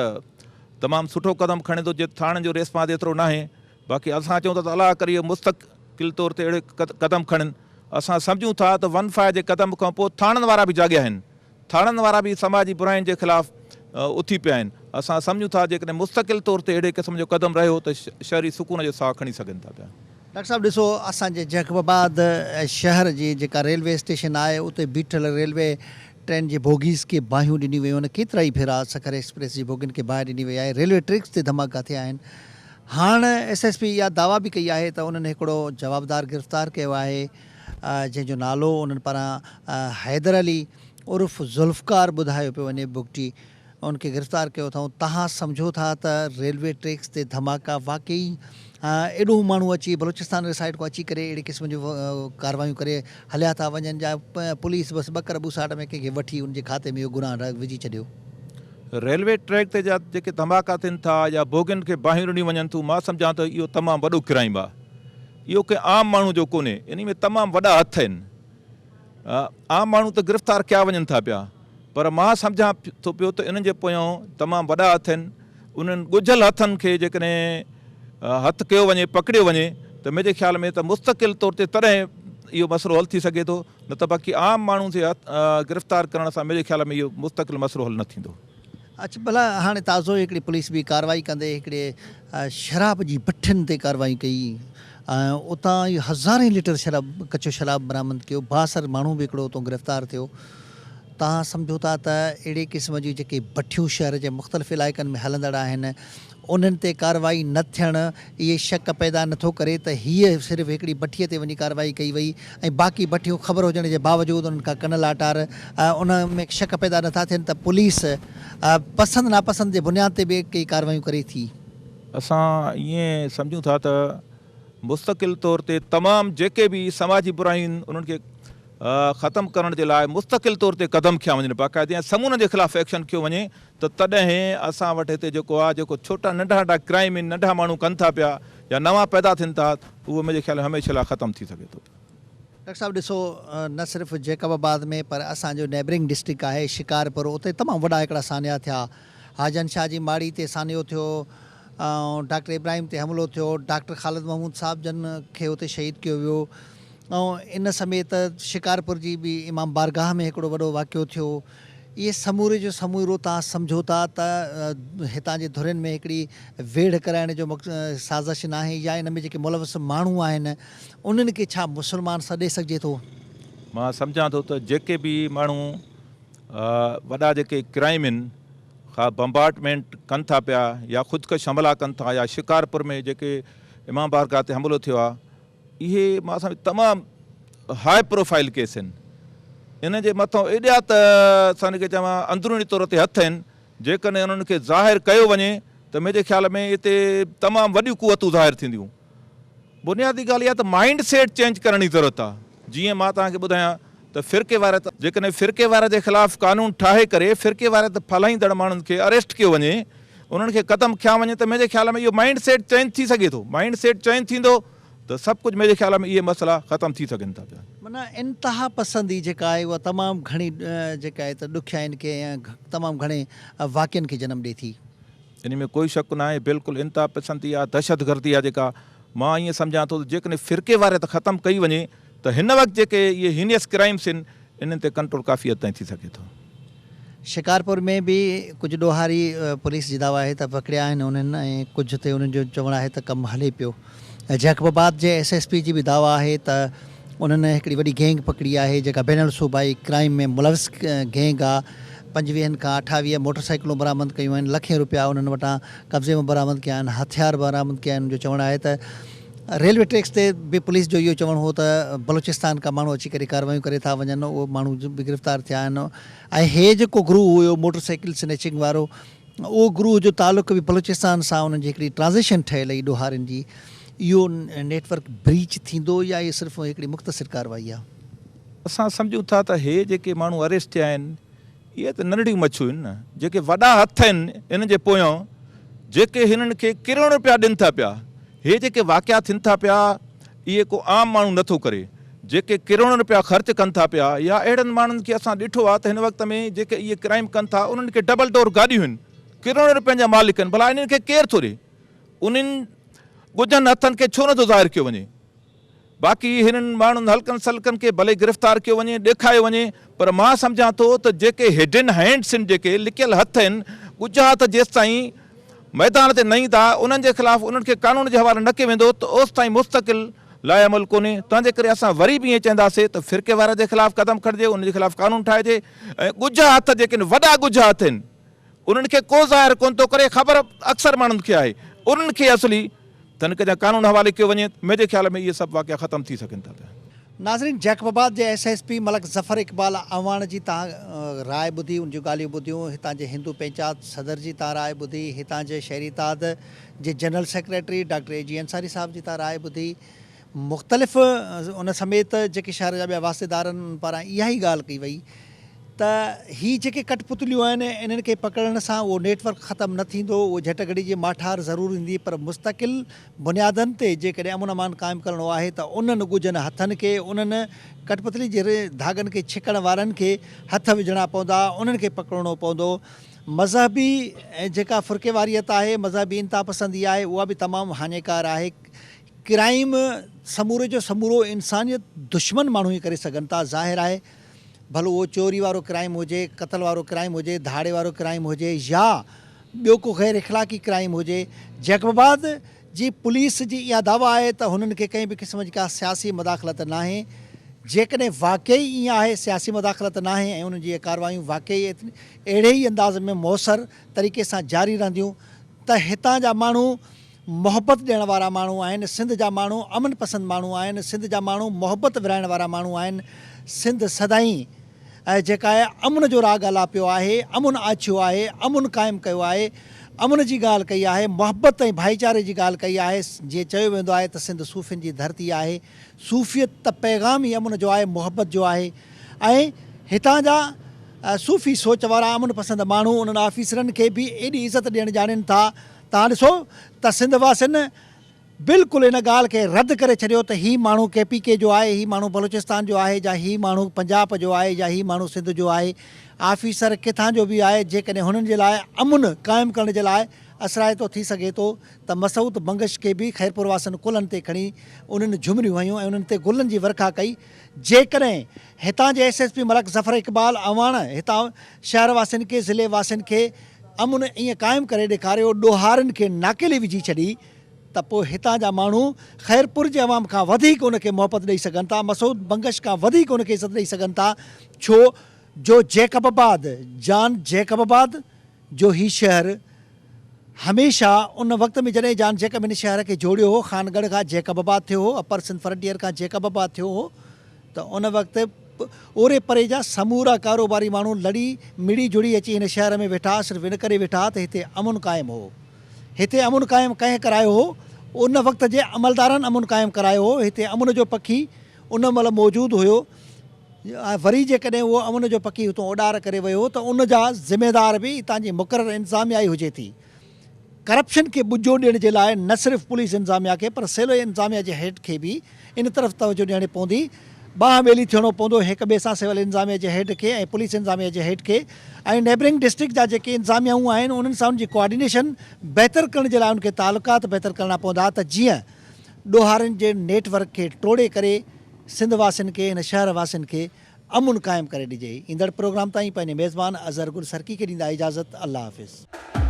Speaker 5: तमामु सुठो क़दम खणे थो, जे थाणनि जो रेस्पॉन्स एतिरो न आहे। बाक़ी असां चऊं था त अलाह करे मुस्तक़िल तौर ते अहिड़े क़दम खणनि। असां सम्झूं था त 15 जे क़दम खां पोइ थाणनि वारा बि जाॻिया आहिनि, थाणनि वारा बि समाजी बुराइनि जे ख़िलाफ़ु उथी पिया आहिनि। असां सम्झूं था जेकॾहिं मुस्तक़िल तौर ते अहिड़े क़िस्म जो क़दम रहियो त शहरी सुकून जो साहु खणी सघनि था पिया।
Speaker 1: डॉक्टर साहब ॾिसो, असांजे जैकबाबाद शहर जी जेका रेलवे स्टेशन आहे उते बीठल रेलवे ट्रेन जे बोगीज़ खे बाहियूं ॾिनी वियूं आहिनि। केतिरा ई भेरा सखर एक्सप्रेस जी बोगियुनि खे बाहि ॾिनी वई आहे। रेलवे ट्रैक्स ते धमाका थिया आहिनि। हाणे SSP इहा दावा बि कई आहे त उन्हनि हिकिड़ो जवाबदार गिरफ़्तार कयो आहे जंहिंजो नालो उन्हनि पारां हैदर अली उर्फ़ ज़ुल्फ़कार ॿुधायो पियो वञे बुगटी, उनखे गिरफ़्तार कयो अथऊं। तव्हां सम्झो था त रेलवे ट्रैक्स ते धमाका वाकई एॾो माण्हू अची बलूचिस्तान साइड खां अची करे अहिड़े क़िस्म जूं कार्रवायूं करे हलिया था वञनि जा पुलिस बसि ॿकर ॿुसाट में कंहिंखे वठी उनजे खाते में इहो गुनाह विझी छॾियो।
Speaker 5: रेलवे ट्रैक ते जा जेके धमाका थियनि था या बोगियुनि खे बाहियूं ॾिनी वञनि थियूं, मां सम्झां थो इहो तमामु वॾो क्राइम आहे। इहो कंहिं आम माण्हू जो कोन्हे, इन में तमामु वॾा हथ आहिनि। आम माण्हू त गिरफ़्तार कया वञनि था पिया, पर मां सम्झां थो पियो त इन्हनि जे पोयां तमामु वॾा हथ आहिनि। उन्हनि ॻुझल हथनि खे जेकॾहिं हथु कयो वञे, पकड़ियो वञे त मुंहिंजे ख़्याल में त मुस्तक़िल तौर ते तॾहिं इहो मसइलो हल थी सघे थो, न त बाक़ी आम माण्हू खे गिरफ़्तार करण सां मुंहिंजे ख़्याल में इहो मुस्तक़िल मसइलो हल न थींदो।
Speaker 1: अच्छा, भला हाणे ताज़ो हिकिड़ी पुलिस बि कार्रवाई कंदे हिकिड़े शराब जी भठियुनि ते कार्रवाई कई। उतां हज़ारें लीटर शराब, कचो शराब बरामद कयो। 62 माण्हू बि हिकिड़ो उतां गिरफ़्तार थियो। तव्हां सम्झो था त अहिड़े क़िस्म जी जेके भठियूं शहर जे मुख़्तलिफ़ इलाइक़नि में हलंदड़ आहिनि उन्हनि ते कार्रवाई न थियणु इहे शक पैदा नथो करे त हीअ सिर्फ़ु हिकिड़ी भठीअ ते वञी कार्रवाई कई वई ऐं बाक़ी भठियूं ख़बर हुजण जे बावजूदि उन्हनि खां कन लाटार उन में शक पैदा नथा थियनि त पुलिस पसंदि नापसंदि जे बुनियाद ते बि कई कार्रवायूं करे थी।
Speaker 5: असां ईअं सम्झूं था त मुस्तक़िल तौर ते तमामु जेके बि समाजी बुराइयूं उन्हनि खे ख़तमु करण जे लाइ मुस्तक़िल तौर ते क़दम खया वञनि, बाक़ाइदे समूननि जे ख़िलाफ़ु एक्शन कयो वञे त तॾहिं असां वटि हिते जेको आहे जेको छोटा नंढा नंढा क्राइम आहिनि, नंढा माण्हू कनि था पिया या नवां पैदा थियनि था, उहो मुंहिंजे ख़्याल में हमेशह लाइ ख़तमु थी सघे थो।
Speaker 1: डॉक्टर साहब ॾिसो, न सिर्फ़ु जैकबाबाद में पर असांजो नेबरिंग डिस्ट्रिक्ट आहे शिकारपुर, उते तमामु वॾा हिकिड़ा सानिया थिया। हाजन शाह जी माड़ी ते सानियो थियो, डॉक्टर इब्राहिम ते हमिलो थियो, डॉक्टर ख़ालिद महमूद साहब जन खे उते शहीद कयो वियो। इन समेत शिकारपुर जी बि इमाम बारगाह में हिकिड़ो वॾो वाक़ियो थियो। इहे समूरे जो समूरो तव्हां सम्झो था त हितां जे धुरियुनि में हिकिड़ी वेढ़ कराइण जो साज़िश न आहे या इन में जेके मुलविस माण्हू आहिनि उन्हनि खे छा मुस्लमान सॾे सघिजे थो?
Speaker 5: मां सम्झां थो त जेके बि माण्हू वॾा जेके क्राइम आहिनि, बम्बार्डमेंट कनि था पिया या ख़ुदकश हमला कनि था या शिकारपुर में जेके इमाम बारगाह ते हमिलो थियो आहे, इहे मां सम्झ तमामु हाई प्रोफाइल केस आहिनि। इन जे मथां एॾा त असां हिनखे चवां अंदरूनी तौर ते हथ आहिनि। जेकॾहिं उन्हनि खे ज़ाहिर कयो वञे त मुंहिंजे ख़्याल में हिते तमामु वॾियूं कुवतूं ज़ाहिर थींदियूं। बुनियादी ॻाल्हि इहा त माइंड सेट चेंज करण जी ज़रूरत आहे। जीअं मां तव्हांखे ॿुधायां त फ़िरके वारे जेकॾहिं फ़िरके वारे जे ख़िलाफ़ु कानून ठाहे करे फ़िरके वारे ते फलाईंदड़ माण्हुनि खे अरेस्ट कयो वञे, उन्हनि खे क़दम खया वञे त मुंहिंजे ख़्याल में इहो माइंड सेट चेंज थी सघे थो। माइंड सेट चेंज थींदो त सभु कुझु मुंहिंजे ख़्याल में इहे मसइला ख़तमु थी सघनि था पिया।
Speaker 1: माना इंतिहा पसंदी जेका आहे उहा तमामु घणी जेका आहे त ॾुखियाईनि खे ऐं तमामु घणे वाक़िअनि खे जनमु ॾिए थी।
Speaker 5: इन में कोई शक न आहे, बिल्कुलु इंतिहा पसंदी आहे, दहशतगर्दी आहे जेका। मां ईअं सम्झां थो त जेकॾहिं फ़िरके वारे त ख़तमु कई वञे त हिन वक़्तु जेके इहे हीनियस क्राइम्स आहिनि इन्हनि ते कंट्रोल काफ़ी हद ताईं थी सघे थो।
Speaker 1: शिकारपुर में भी कुछ ॾोहारी पुलिस जी दावा है त पकड़िया आहिनि उन्हनि ऐं कुझु ते उन्हनि जो चवणु आहे त कमु हले पियो। जैकबाबाद जे SSP जी भी दावा आहे त उन्हनि हिकिड़ी वॾी गैंग पकड़ी आहे जेका बैनल सूबाई क्राइम में मुलविस गैंग आहे। 25 खां 28 मोटरसाइकिलूं बरामद कयूं आहिनि, लखें रुपया उन्हनि वटां कब्ज़े में बरामद कया आहिनि, हथियार बरामद कया आहिनि। जो चवणु आहे त रेलवे ट्रैक्स ते भी पुलिस जो इहो चवणु हो त बलूचिस्तान खां माण्हू अची करे कार्रवाइयूं करे था वञनि, उहो माण्हू बि गिरफ़्तार थिया आहिनि। ऐं हे जेको ग्रूह हुयो मोटरसाइकिल स्नैचिंग वारो, उहो ग्रूह जो तालुक बि बलूचिस्तान सां उन्हनि जी हिकिड़ी ट्रांज़ेक्शन ठहियल हुई ॾोहारियुनि जी। इहो नेटवर्क ब्रीच थींदो या इहे सिर्फ़ु हिकिड़ी मुख़्तसिर कार्रवाई आहे?
Speaker 5: असां सम्झूं था त हे जेके माण्हू अरेस्ट थिया आहिनि इहे त नंढड़ियूं मच्छियूं आहिनि न। जेके वॾा हथ आहिनि इन जे पोयां जेके हिननि खे किरोड़ रुपया ॾियनि था पिया, हे जेके वाक़िया थियनि था पिया इहे को आम माण्हू नथो करे। जेके किरोड़ रुपया ख़र्च कनि था पिया या अहिड़नि माण्हुनि खे असां ॾिठो आहे त हिन वक़्त में जेके इहे क्राइम कनि था उन्हनि खे डबल डोर गाॾियूं आहिनि, किरोड़ रुपयनि जा मालिक आहिनि। भला इन्हनि खे केरु थो ॾे? उन्हनि ॻुझनि हथनि खे छो नथो ज़ाहिर कयो वञे? बाक़ी हिननि माण्हुनि हल्कनि सल्कनि खे भले गिरफ़्तार कयो वञे, ॾेखारियो वञे, पर मां सम्झां थो त जेके हिडन हैंड्स आहिनि, जेके लिकियल हथ आहिनि, ॻुझा हथ जेसि ताईं मैदान ते न ईंदा उन्हनि जे ख़िलाफ़ु उन्हनि खे कानून जे हवाले न कयो वेंदो त ओसि ताईं मुस्तक़िल लाइअमल कोन्हे। तंहिंजे करे असां वरी बि ईअं चवंदासीं त फ़िरके वारे जे ख़िलाफ़ु क़दम खणिजे, उनजे ख़िलाफ़ु कानून ठाहिजे। ऐं ॻुझा हथ जेके आहिनि, वॾा ॻुझा हथ आहिनि, उन्हनि खे को ज़ाहिर कोन थो करे, ख़बर अक्सर माण्हुनि खे आहे, उन्हनि खे असली तनिक जा कानून हवाले कयो वञे। मुंहिंजे ख़्याल में इहे सभु वाक़िया ख़तमु थी सघनि था पिया।
Speaker 1: नाज़रीन, जैकबाबाद जे SSP मलक ज़फ़र इक़बाल अवान जी तव्हां राय ॿुधी, उन जूं ॻाल्हियूं ॿुधियूं। हितां जे हिंदू पंचायत सदर जी तव्हां राय ॿुधी, हितां जे शहरी ताद जे general secretary doctor AG Ansari साहब जी तव्हां राय ॿुधी। मुख़्तलिफ़ उन समेत जेके शहर जा ॿिया वास्तेदारनि पारां इहा ई ॻाल्हि कई वई त ही जेके कठपुतलियूं आहिनि इन्हनि खे पकड़ण सां उहो नेटवर्क ख़तमु न थींदो, उहो झटघड़ी जी माठार ज़रूरु ईंदी, पर मुस्तक़िल बुनियादनि ते जेकॾहिं अमन अमान क़ाइमु करिणो आहे त उन्हनि ॻुझनि हथनि खे, उन्हनि कठपुतली जे धागनि खे छिकण वारनि खे हथ विझणा पवंदा, उन्हनि खे पकड़णो पवंदो। मज़हबी जेका फ़ुर्क़ेवारियत आहे, मज़हबी इंतिहा पसंदी आहे, उहा बि तमामु हानिकार आहे। क्राइम समूरे जो समूरो इंसानियत दुश्मन माण्हू ई करे सघनि था। ज़ाहिर आहे भलो उहो चोरी वारो क्राइम हुजे, क़तल वारो क्राइम हुजे, धाड़े वारो क्राइम हुजे या ॿियो को गैर इख़लाक़ी क्राइम हुजे। जैकबाबाद जी पुलिस जी इहा दावा आहे त हुननि खे कंहिं बि क़िस्म जी का सियासी मदाख़लत न आहे। जेकॾहिं वाक़ई ईअं आहे, सियासी मदाख़लत न आहे ऐं उन्हनि जी कार्रवायूं वाक़ई अहिड़े ई अंदाज़ में मौसर तरीक़े सां जारी रहंदियूं त हितां जा माण्हू मोहबत ॾियण वारा माण्हू आहिनि, सिंध जा माण्हू अमन पसंदि माण्हू आहिनि, सिंध जा माण्हू मोहबत विराइण वारा माण्हू आहिनि। सिंध सदाईं जेका आहे अमन जो राग हला पियो आहे, अमन आछियो आहे, अमन क़ाइमु कयो आहे, अमन जी ॻाल्हि कई आहे, मोहबत ऐं भाईचारे जी ॻाल्हि कई आहे। जीअं चयो वेंदो आहे त सिंध सूफ़ियुनि जी धरती आहे। सूफ़ियत त पैगाम ई अमन जो आहे, मोहबत जो आहे। ऐं हितां जा सूफ़ी सोच वारा अमन पसंदि माण्हू उन्हनि ऑफिसरनि खे बि एॾी इज़त ॾियणु ॼाणनि था। तव्हां ॾिसो त सिंध वासियुनि बिल्कुलु इन ॻाल्हि खे रद्द करे छॾियो त हीउ माण्हू KPK जो आहे, हीउ माण्हू बलूचिस्तान जो आहे, या हीउ माण्हू पंजाब जो आहे, या हीउ माण्हू सिंध जो आहे। ऑफिसर किथां जो बि आहे, जेकॾहिं हुननि जे लाइ अमन क़ाइमु करण जे लाइ असराइतो थी सघे थो त मसूद बंगश खे बि ख़ैरपुर वासियुनि कुलनि ते खणी उन्हनि झुमरियूं हयूं ऐं उन्हनि ते गुलनि जी वर्खा कई। जेकॾहिं हितां जे SSP मलक ज़फ़र इक़बाल अवान हितां शहर वासियुनि खे, ज़िले वासियुनि खे अमन ईअं क़ाइमु करे ॾेखारियो, ॾोहारनि खे नाकेले विझी छॾी, त पोइ हितां जा माण्हू ख़ैरपुर जे अवाम खां वधीक उनखे मोहबत ॾेई सघनि था, मसूद बंगश खां वधीक उनखे इज़त ॾेई सघनि था। छो जो जैकबाबाद, जान जैकबाबाद जो ही शहर हमेशह उन वक़्त में जॾहिं जान जैकब इन शहर खे जोड़ियो हो, ख़ानगढ़ खां जैकबाबाद थियो हो, अपर सिंध फ्रंटियर खां जैकबाबाद थियो हो, त उन वक़्तु ओरे परे जा समूरा कारोबारी माण्हू लड़ी मिड़ी जुड़ी अची हिन शहर में वेठा, सिर्फ़ु इन करे वेठा त हिते अमन क़ाइमु हो। हिते अमन क़ाइमु कंहिं करायो हो? उन वक़्त जे अमलदारनि अमन क़ाइमु करायो हो। हिते अमन जो पखी उन महिल मौजूदु हुयो। वरी जेकॾहिं उहो अमन जो पखी हुतां उॾार करे वियो त उन जा ज़िमेदार बि हितां जी मुक़ररु इंतिज़ामिया ई हुजे थी। करप्शन के बुझो ॾियण जे लाइ न सिर्फ़ु पुलिस इंतिज़ामिया खे पर सिविल इंतिज़ामिया जे हेठि खे बि इन तरफ़ तवजो ॾियणी पवंदी। बांह ॿेली थियणो पवंदो हिक ॿिए सां सिविल इंतिज़ामिया जे हेठि खे ऐं पुलिस इंतिज़ामिया जे हेठि खे ऐं नेबरिंग डिस्ट्रिक्ट जा जेके इंतिज़ामियाऊं आहिनि उन्हनि सां उनजी कोऑर्डिनेशन बहितर करण जे लाइ उनखे तालुकात बहितर करणा पवंदा त जीअं ॾोहारनि जे नेटवर्क खे टोड़े करे सिंध वासियुनि खे हिन शहर वासियुनि खे अमुन क़ाइमु करे ॾिजे। ईंदड़ प्रोग्राम ताईं पंहिंजे मेज़बान अज़हर गुल सरकी खे ॾींदा इजाज़त। अल्लाह हाफ़िज़।